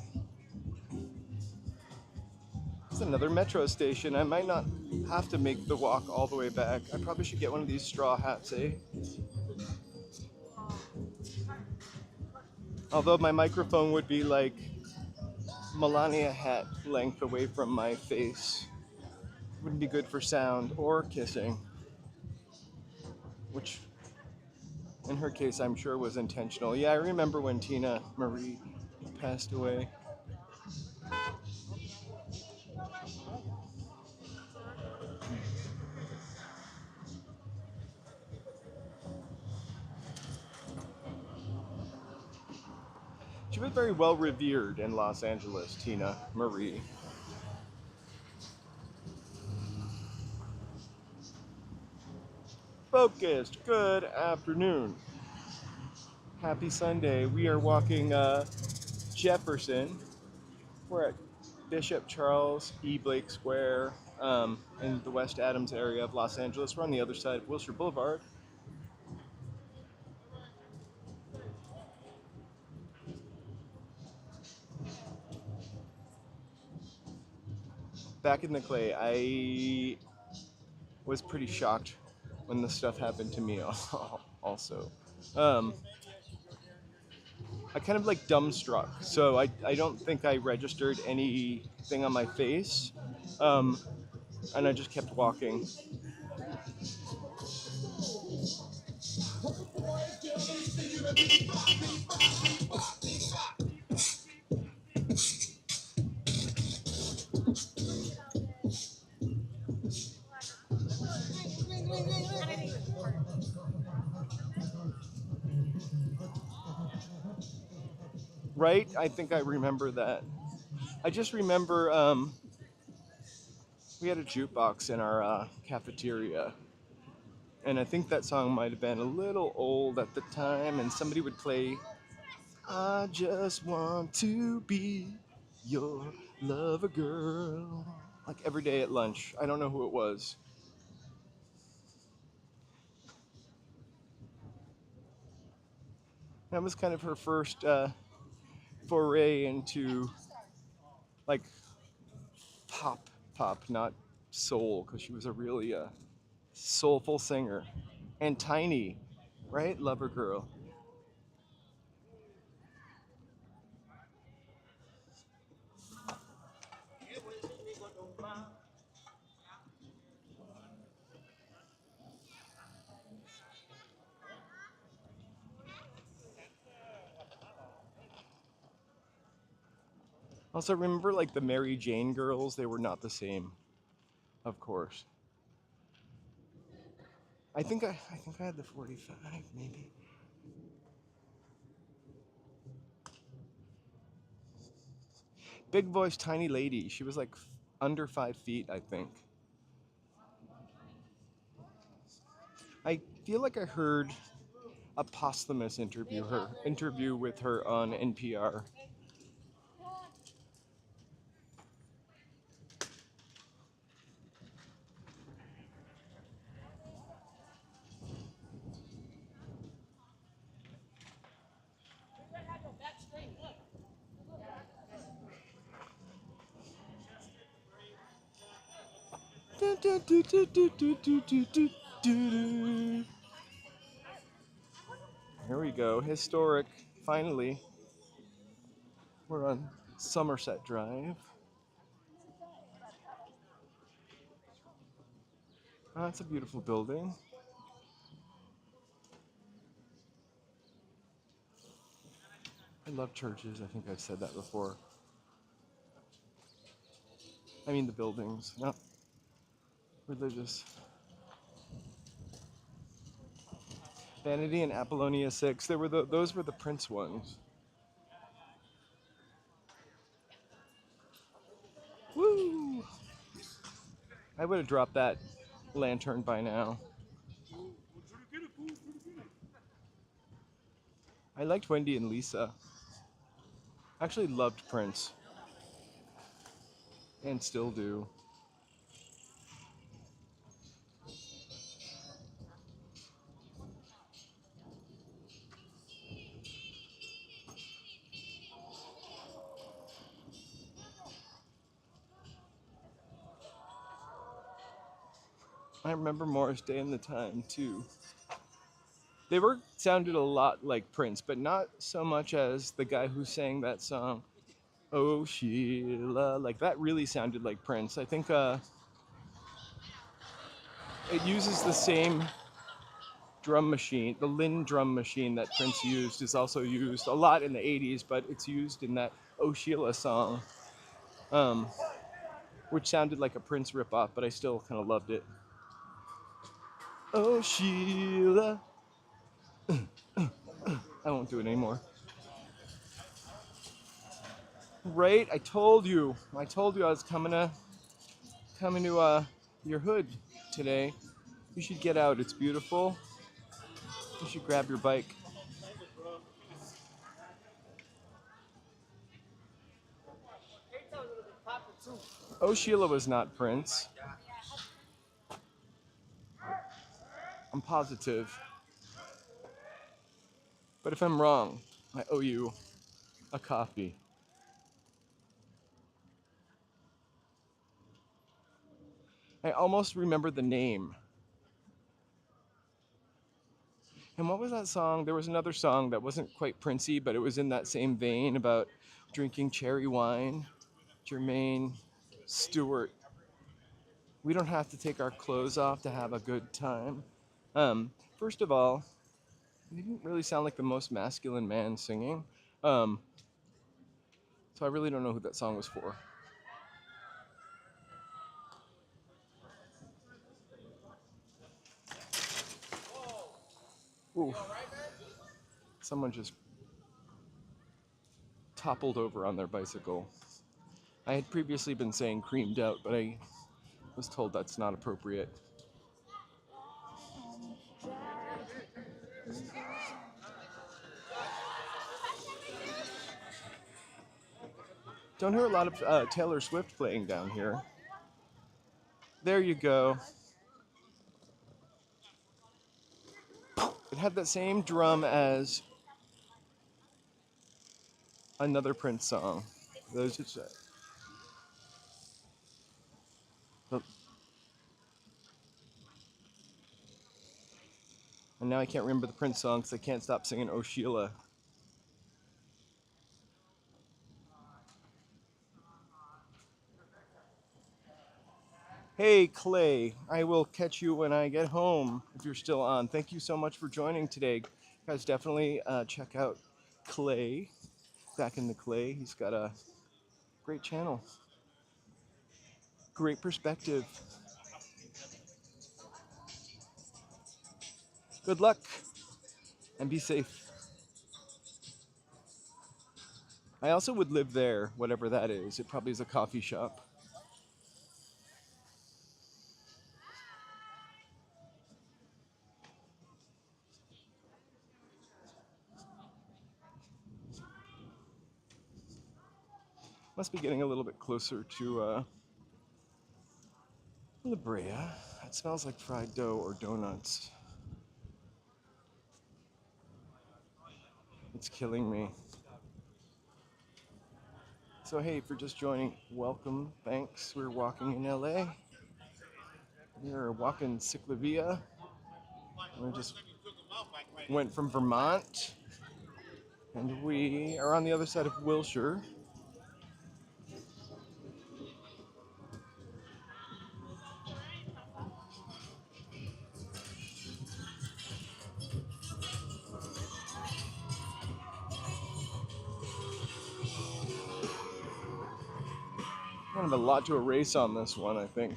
It's another metro station. I might not have to make the walk all the way back. I probably should get one of these straw hats, eh? Although my microphone would be like Melania hat length away from my face. Wouldn't be good for sound or kissing, which in her case I'm sure was intentional. Yeah, I remember when Tina Marie passed away. She was very well revered in Los Angeles, Tina Marie. Focused, good afternoon. Happy Sunday. We are walking Jefferson. We're at Bishop Charles E. Blake Square in the West Adams area of Los Angeles. We're on the other side of Wilshire Boulevard. Back in the clay, I was pretty shocked when this stuff happened to me also. I kind of like dumbstruck, so I don't think I registered anything on my face, and I just kept walking. Right? I think I remember that. I just remember we had a jukebox in our cafeteria, and I think that song might have been a little old at the time, and somebody would play I just want to be your lover girl. Like every day at lunch. I don't know who it was. That was kind of her first foray into like pop, not soul, because she was a really soulful singer. And tiny, right? Lover girl. Also, remember like the Mary Jane girls? They were not the same, of course. I think I had the 45, maybe. Big voice, tiny lady. She was like under 5 feet, I think. I feel like I heard a posthumous interview with her on NPR. Here we go, historic. Finally, we're on Somerset Drive. Oh, that's a beautiful building. I love churches. I think I've said that before. I mean the buildings, not religious. Vanity and Apollonia 6. Those were the Prince ones. Woo! I would have dropped that lantern by now. I liked Wendy and Lisa. I actually loved Prince. And still do. I remember Morris Day and the Time too. They were sounded a lot like Prince, but not so much as the guy who sang that song. Oh Sheila, like that really sounded like Prince. I think it uses the same drum machine. The Lynn drum machine that Prince used is also used a lot in the 80s, but it's used in that Oh Sheila song, um, which sounded like a Prince ripoff, but I still kind of loved it. Oh Sheila. I won't do it anymore. Right? I told you. I told you I was coming to your hood today. You should get out. It's beautiful. You should grab your bike. Oh Sheila was not Prince. I'm positive. But if I'm wrong, I owe you a coffee. I almost remember the name. And what was that song? There was another song that wasn't quite Princey, but it was in that same vein about drinking cherry wine. Jermaine Stewart. We don't have to take our clothes off to have a good time. First of all, he didn't really sound like the most masculine man singing. So I really don't know who that song was for. Ooh. Someone just toppled over on their bicycle. I had previously been saying creamed out, but I was told that's not appropriate. Don't hear a lot of Taylor Swift playing down here. There you go. It had that same drum as another Prince song. Those just, and now I can't remember the Prince song because I can't stop singing "Oh Sheila." Hey Clay, I will catch you when I get home if you're still on. Thank you so much for joining today. Guys, definitely check out Clay, Back in the Clay. He's got a great channel, great perspective. Good luck and be safe. I also would live there, whatever that is. It probably is a coffee shop. Must be getting a little bit closer to La Brea. It smells like fried dough or donuts. It's killing me. So hey, if you're just joining, welcome, thanks. We're walking in LA. We're walking Ciclavia. We just went from Vermont, and we are on the other side of Wilshire. Kind of a lot to erase on this one, I think.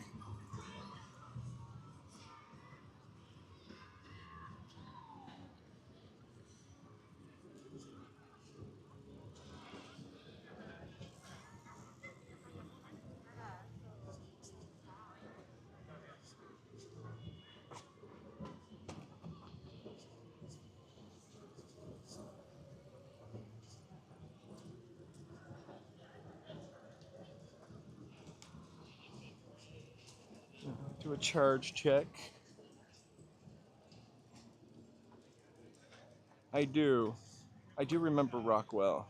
Do a charge check. I do. I do remember Rockwell.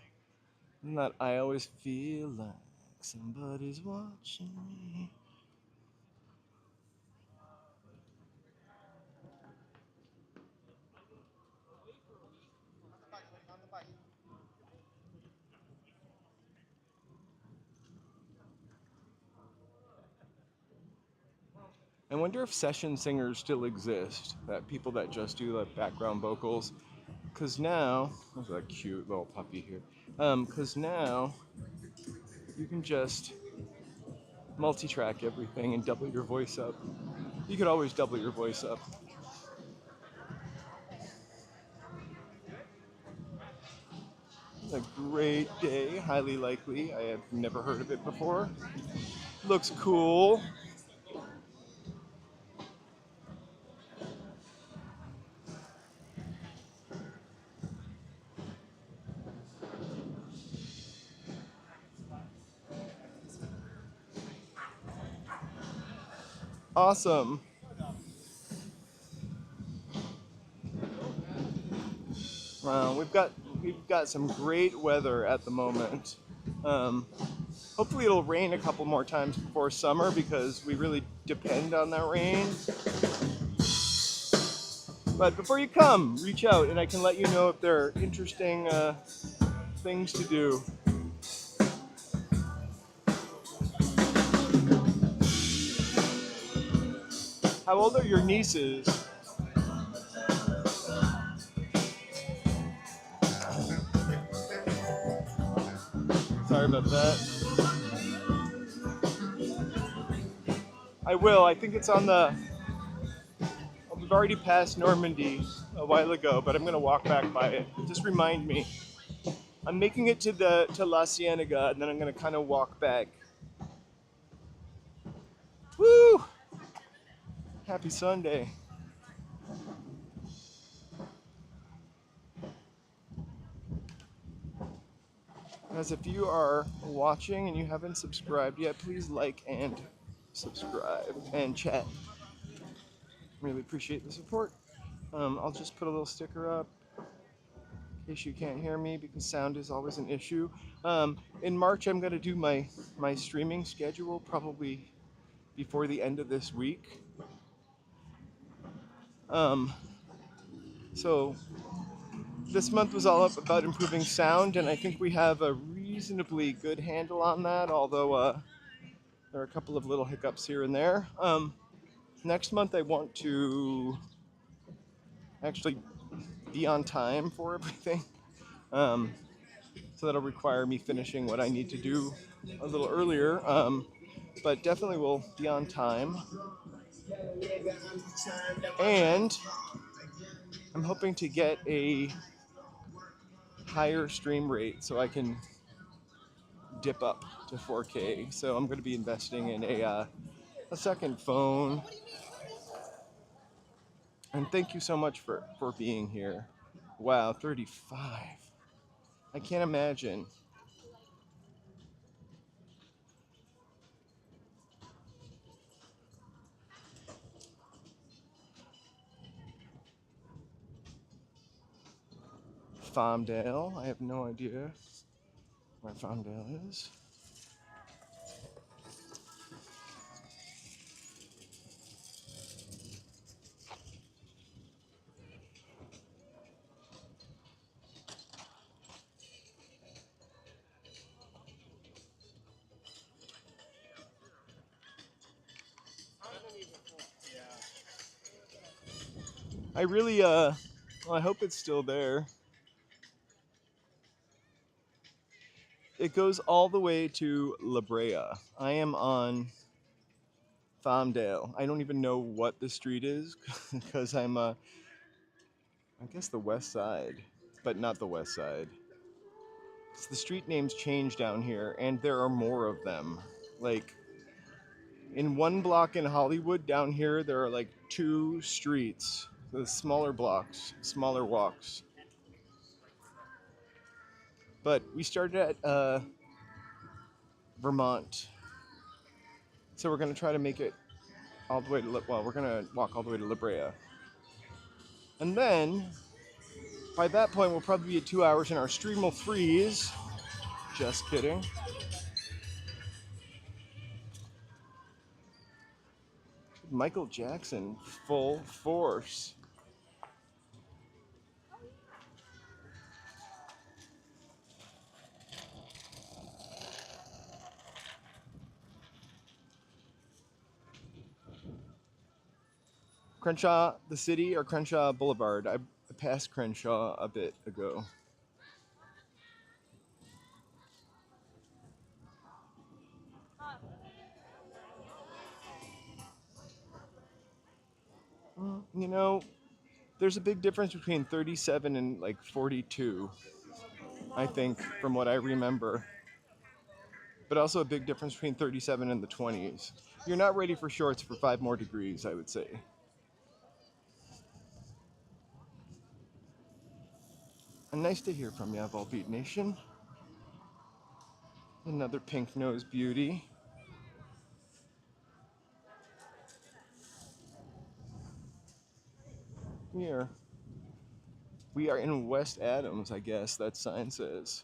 And that I always feel like somebody's watching me. I wonder if session singers still exist, that people that just do the background vocals. Because now, look at that cute little puppy here. Because now you can just multi-track everything and double your voice up. You could always double your voice up. It's a great day, highly likely. I have never heard of it before. Looks cool. Awesome. Wow, we've got some great weather at the moment. Um, Hopefully it'll rain a couple more times before summer because we really depend on that rain. But before you come, reach out and I can let you know if there are interesting things to do. How old are your nieces? Sorry about that. I will. I think it's on the... We've already passed Normandy a while ago, but I'm going to walk back by it. Just remind me. I'm making it to La Cienega, and then I'm going to kind of walk back. Woo! Happy Sunday. Guys, if you are watching and you haven't subscribed yet, please like and subscribe and chat. Really appreciate the support. I'll just put a little sticker up in case you can't hear me because sound is always an issue. In March, I'm going to do my streaming schedule probably before the end of this week. So this month was all about improving sound, and I think we have a reasonably good handle on that, although there are a couple of little hiccups here and there. Next month, I want to actually be on time for everything. So that'll require me finishing what I need to do a little earlier, but definitely will be on time. And I'm hoping to get a higher stream rate so I can dip up to 4K. So I'm going to be investing in a second phone. And thank you so much for being here. Wow, 35. I can't imagine. Farmdale. I have no idea where Farmdale is. I really, well, I hope it's still there. It goes all the way to La Brea. I am on Farmdale. I don't even know what the street is because I'm, I guess the west side, but not the west side. So the street names change down here, and there are more of them. Like, in one block in Hollywood down here, there are like 2 streets, the smaller blocks, smaller walks. But we started at Vermont, so we're gonna try to make it all the way to we're gonna walk all the way to La Brea, and then by that point we'll probably be at 2 hours, and our stream will freeze. Just kidding. Michael Jackson, full force. Crenshaw, the city, or Crenshaw Boulevard? I passed Crenshaw a bit ago. You know, there's a big difference between 37 and like 42, I think, from what I remember. But also a big difference between 37 and the 20s. You're not ready for shorts for 5 more degrees, I would say. And nice to hear from you, Volbeat Nation. Another pink nose beauty. Here. We are in West Adams, I guess that sign says.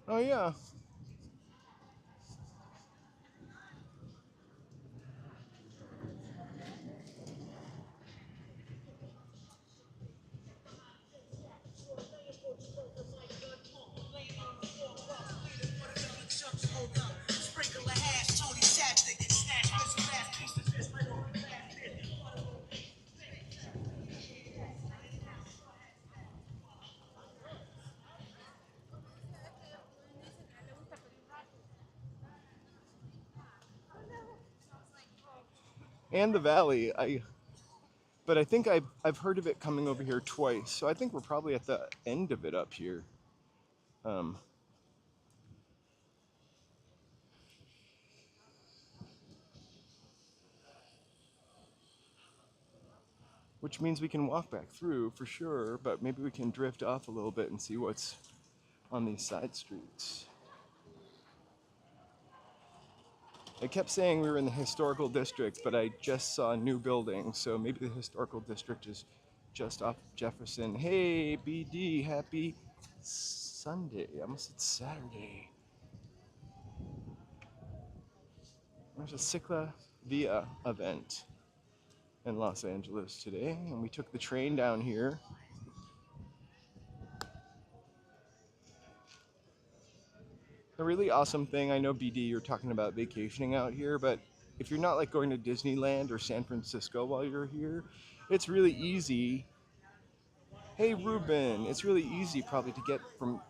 Oh yeah. And the valley. But I think I've heard of it coming over here twice. So I think we're probably at the end of it up here. which means we can walk back through for sure, but maybe we can drift off a little bit and see what's on these side streets. I kept saying we were in the historical district, but I just saw new buildings, so maybe the historical district is just off Jefferson. Hey, BD, happy Sunday. I almost said Saturday. There's a Ciclavia event in Los Angeles today, and we took the train down here. The really awesome thing, I know BD, you're talking about vacationing out here, but if you're not like going to Disneyland or San Francisco while you're here, it's really easy. Hey Ruben, it's really easy probably to get from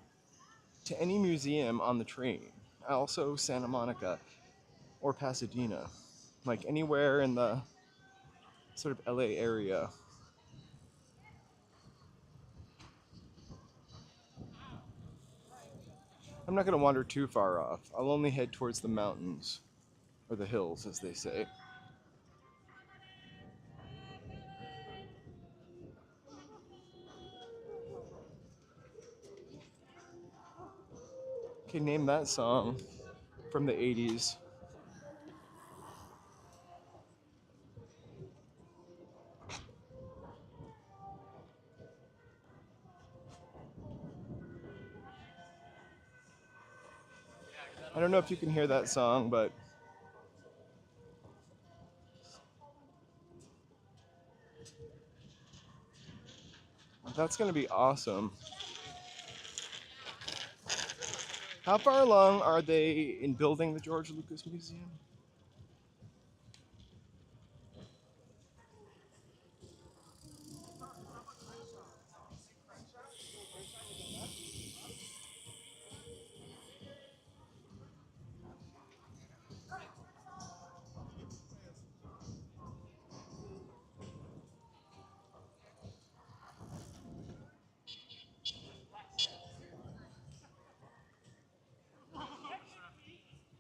to any museum on the train. Also Santa Monica or Pasadena, like anywhere in the sort of LA area. I'm not gonna wander too far off. I'll only head towards the mountains, or the hills as they say. Okay, name that song from the 80s. I don't know if you can hear that song, but that's gonna be awesome. How far along are they in building the George Lucas Museum?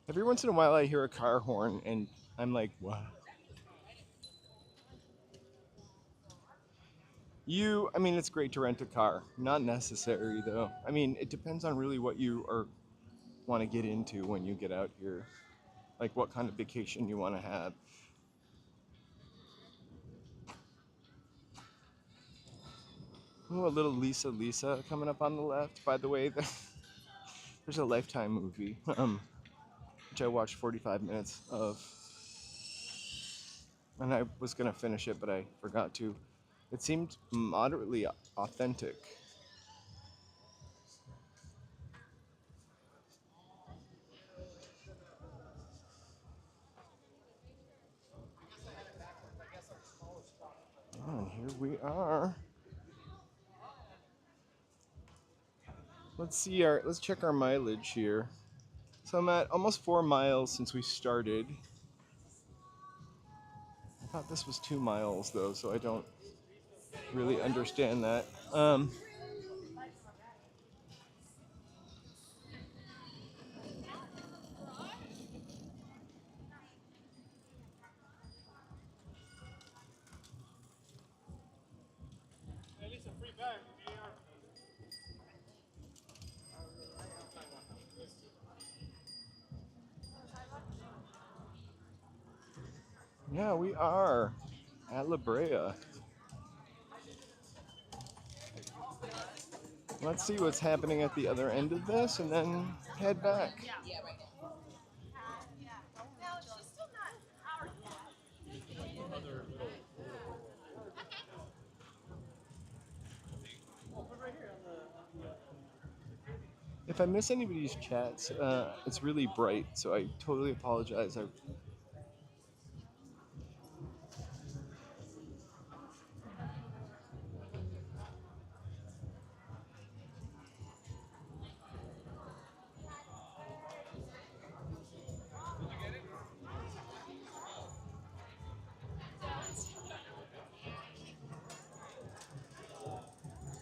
Every once in a while I hear a car horn and I'm like, what? I mean, it's great to rent a car. Not necessary though. I mean, it depends on really what you want to get into when you get out here. Like what kind of vacation you want to have. Ooh, a little Lisa coming up on the left. By the way, there's a Lifetime movie, which I watched 45 minutes of. And I was gonna finish it, but I forgot to. It seemed moderately authentic. And here we are. Let's check our mileage here. So I'm at almost 4 miles since we started. I thought this was 2 miles though, so I don't really understand that. At least a free bag. Yeah, we are at La Brea. Let's see what's happening at the other end of this and then head back. If I miss anybody's chats, it's really bright, so I totally apologize.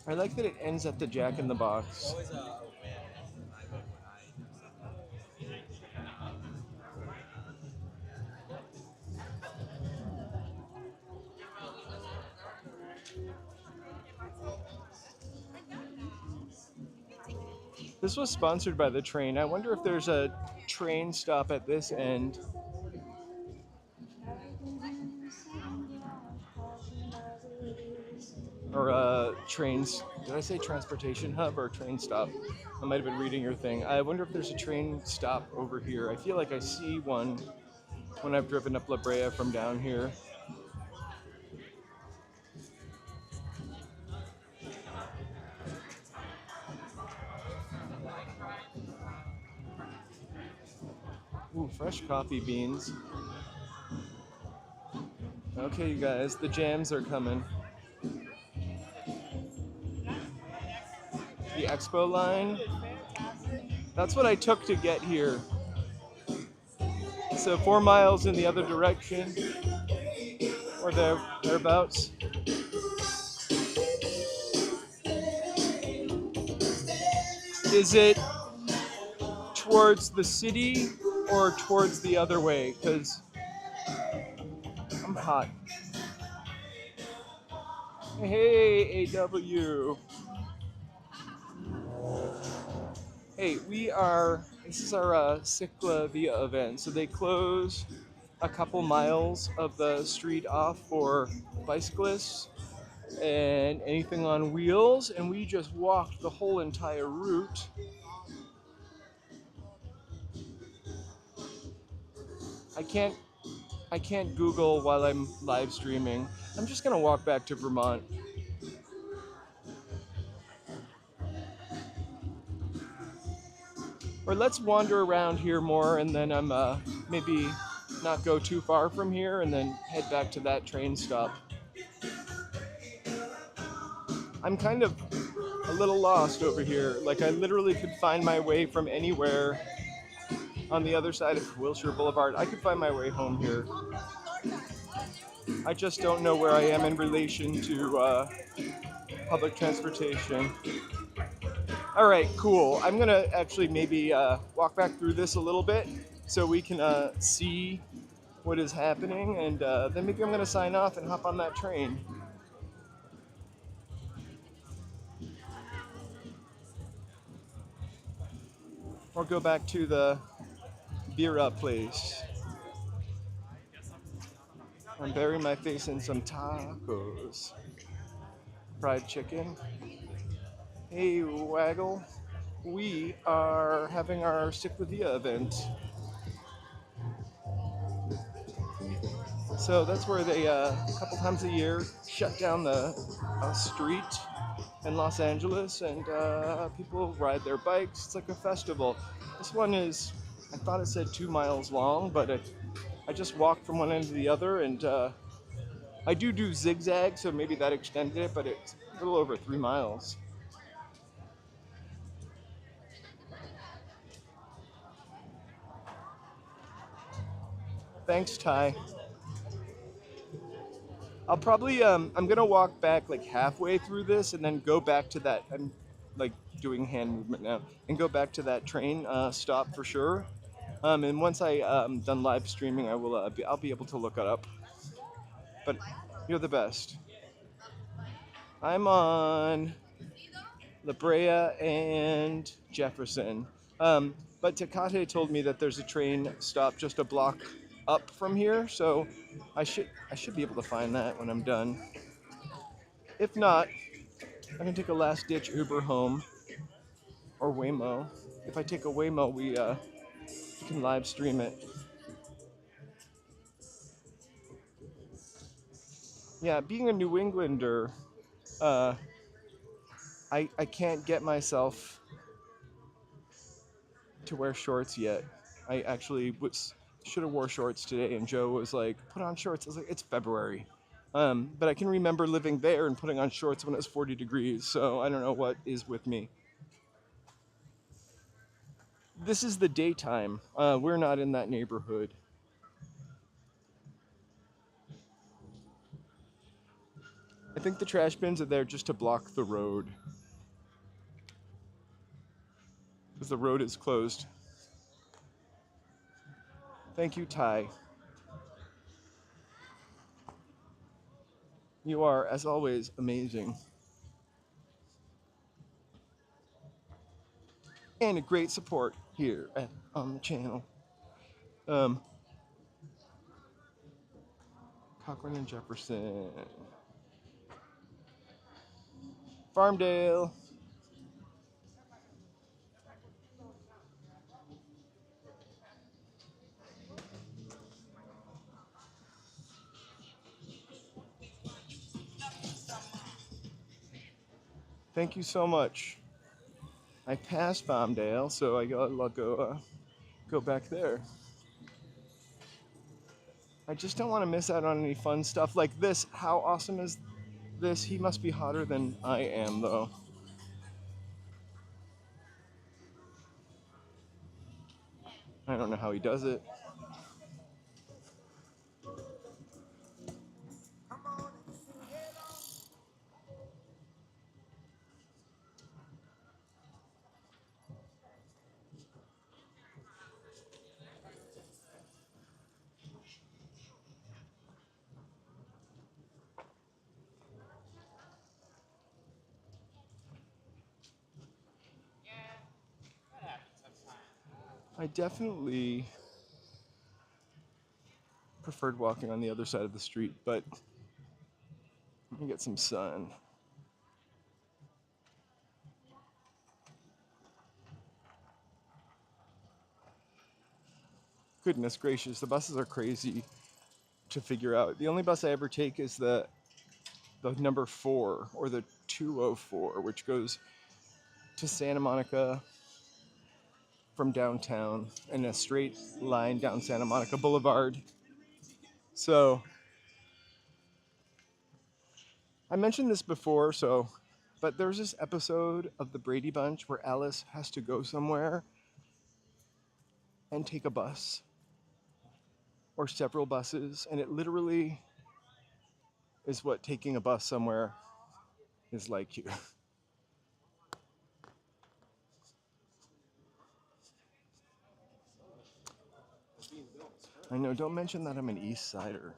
I like that it ends at the Jack in the Box. This was sponsored by the train. I wonder if there's a train stop at this end. Or trains. Did I say transportation hub or train stop? I might have been reading your thing. I wonder if there's a train stop over here. I feel like I see one when I've driven up La Brea from down here. Ooh, fresh coffee beans. Okay, you guys, the jams are coming. The expo line. That's what I took to get here. So 4 miles in the other direction, or thereabouts. Is it towards the city or towards the other way? Because I'm hot. Hey, AW. Hey, this is our Ciclavia event. So they close a couple miles of the street off for bicyclists and anything on wheels, and we just walked the whole entire route. I can't Google while I'm live streaming. I'm just gonna walk back to Vermont. Or let's wander around here more, and then I'm maybe not go too far from here, and then head back to that train stop. I'm kind of a little lost over here. Like I literally could find my way from anywhere on the other side of Wilshire Boulevard. I could find my way home here. I just don't know where I am in relation to public transportation. All right, cool. I'm gonna actually maybe walk back through this a little bit so we can see what is happening, and then maybe I'm gonna sign off and hop on that train. Or go back to the Bira place and bury my face in some tacos. Fried chicken. Hey, Waggle. We are having our Ciclavia event. So that's where they, a couple times a year, shut down the street in Los Angeles, and people ride their bikes. It's like a festival. This one is, I thought it said 2 miles long, but I just walked from one end to the other, and I do zigzag, so maybe that extended it, but it's a little over 3 miles. Thanks, Ty. I'll probably I'm gonna walk back like halfway through this and then go back to that. I'm like doing hand movement now and go back to that train stop for sure. And once I done live streaming, I'll be able to look it up. But you're the best. I'm on La Brea and Jefferson. But Tecate told me that there's a train stop just a block up from here, so I should be able to find that when I'm done. If not, I can take a last ditch Uber home or Waymo. If I take a Waymo, we can live stream it. Yeah, being a New Englander, uh, I can't get myself to wear shorts yet. I actually should have wore shorts today, and Joe was like, "Put on shorts." I was like, "It's February." But I can remember living there and putting on shorts when it was 40 degrees, so I don't know what is with me. This is the daytime. We're not in that neighborhood. I think the trash bins are there just to block the road, because the road is closed. Thank you, Ty. You are, as always, amazing. and a great support here on the channel. Cochran and Jefferson. Farmdale. Thank you so much. I passed Farmdale, so I gotta go back there. I just don't want to miss out on any fun stuff like this. How awesome is this? He must be hotter than I am, though. I don't know how he does it. I definitely preferred walking on the other side of the street, but let me get some sun. Goodness gracious, the buses are crazy to figure out. The only bus I ever take is the number 4 or the 204, which goes to Santa Monica from downtown in a straight line down Santa Monica Boulevard. So I mentioned this before, but there's this episode of the Brady Bunch where Alice has to go somewhere and take a bus or several buses, and it literally is what taking a bus somewhere is like here. I know, don't mention that I'm an East Sider.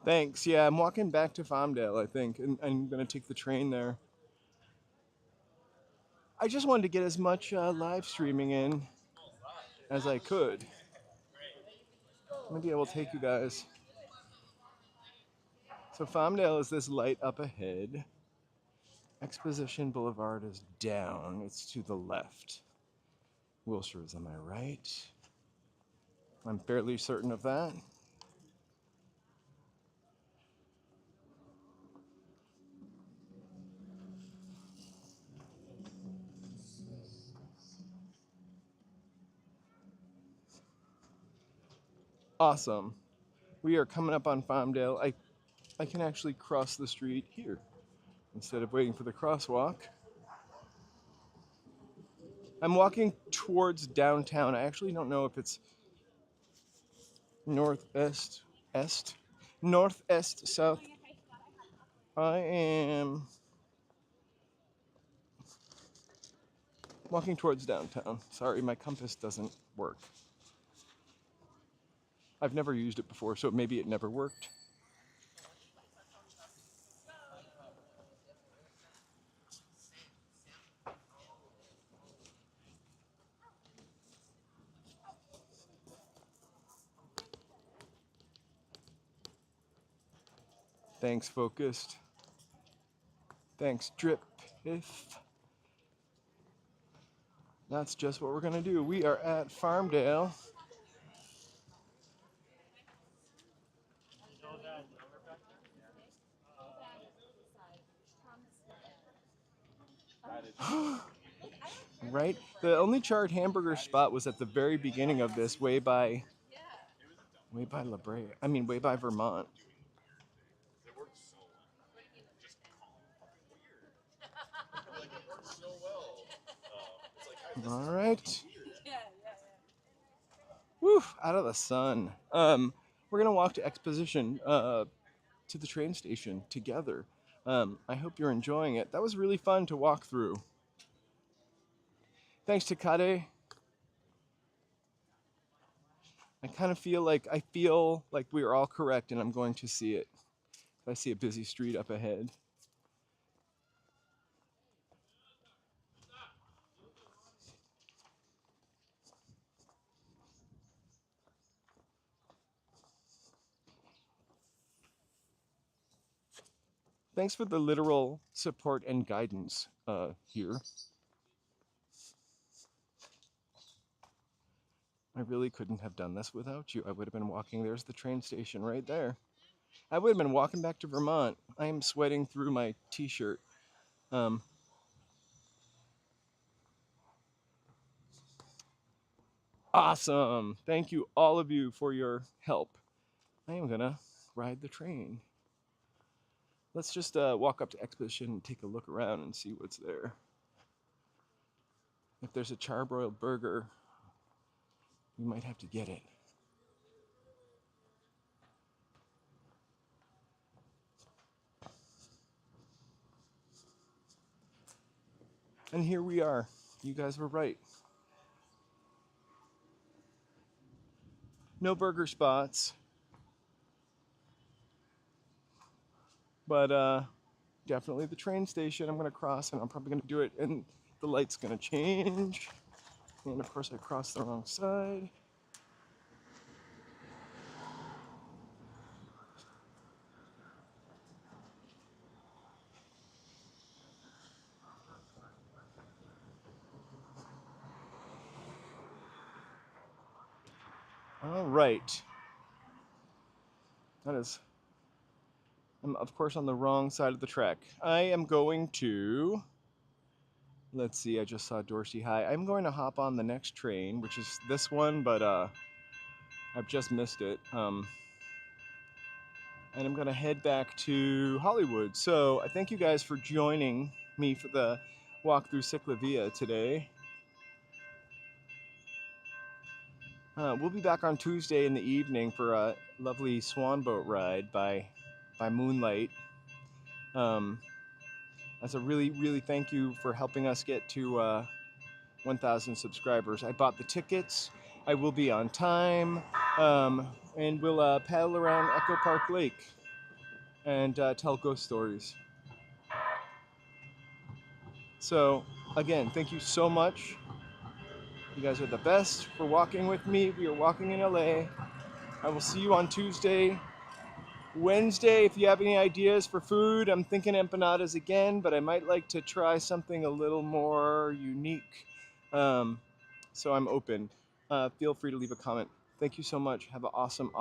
Thanks. Yeah, I'm walking back to Farmdale, I think, and I'm going to take the train there. I just wanted to get as much live streaming in as I could. Maybe I will take you guys. So Farmdale is this light up ahead. Exposition Boulevard is down. It's to the left. Wilshire is on my right. I'm fairly certain of that. Awesome. We are coming up on Farmdale. I can actually cross the street here instead of waiting for the crosswalk. I'm walking towards downtown. I actually don't know if it's northwest, south. I am walking towards downtown. Sorry, my compass doesn't work. I've never used it before, so maybe it never worked. Thanks, Focused. Thanks, Drip. If That's just what we're gonna do. We are at Farmdale. Right? The only charred hamburger spot was at the very beginning of this, way by La Brea. I mean, way by Vermont. All right. Woo, out of the sun. We're gonna walk to Exposition, to the train station together. I hope you're enjoying it. That was really fun to walk through. Thanks to Kade. I feel like we are all correct, and I'm going to see it. I see a busy street up ahead. Thanks for the literal support and guidance here. I really couldn't have done this without you. I would have been walking. There's the train station right there. I would have been walking back to Vermont. I am sweating through my t-shirt. Awesome. Thank you, all of you, for your help. I am gonna ride the train. Let's just walk up to Exposition and take a look around and see what's there. If there's a charbroiled burger, we might have to get it. And here we are. You guys were right. No burger spots. But definitely the train station I'm gonna cross, and I'm probably gonna do it, and the light's gonna change. And of course I crossed the wrong side. All right. I'm of course on the wrong side of the track. I am going to, let's see, I just saw Dorsey High. I'm going to hop on the next train, which is this one, but I've just missed it. And I'm gonna head back to Hollywood. So I thank you guys for joining me for the walk through Ciclavia today. We'll be back on Tuesday in the evening for a lovely swan boat ride by moonlight. That's a really thank you for helping us get to 1,000 subscribers. I bought the tickets. I will be on time, and we'll paddle around Echo Park Lake and tell ghost stories. So again, thank you so much. You guys are the best for walking with me. We are walking in LA. I will see you on Tuesday. Wednesday, if you have any ideas for food, I'm thinking empanadas again, but I might like to try something a little more unique. So I'm open. Feel free to leave a comment. Thank you so much. Have an awesome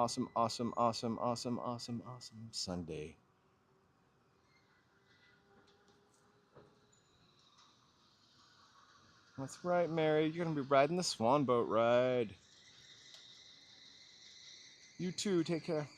Sunday. That's right, Mary. You're going to be riding the swan boat ride. You too. Take care.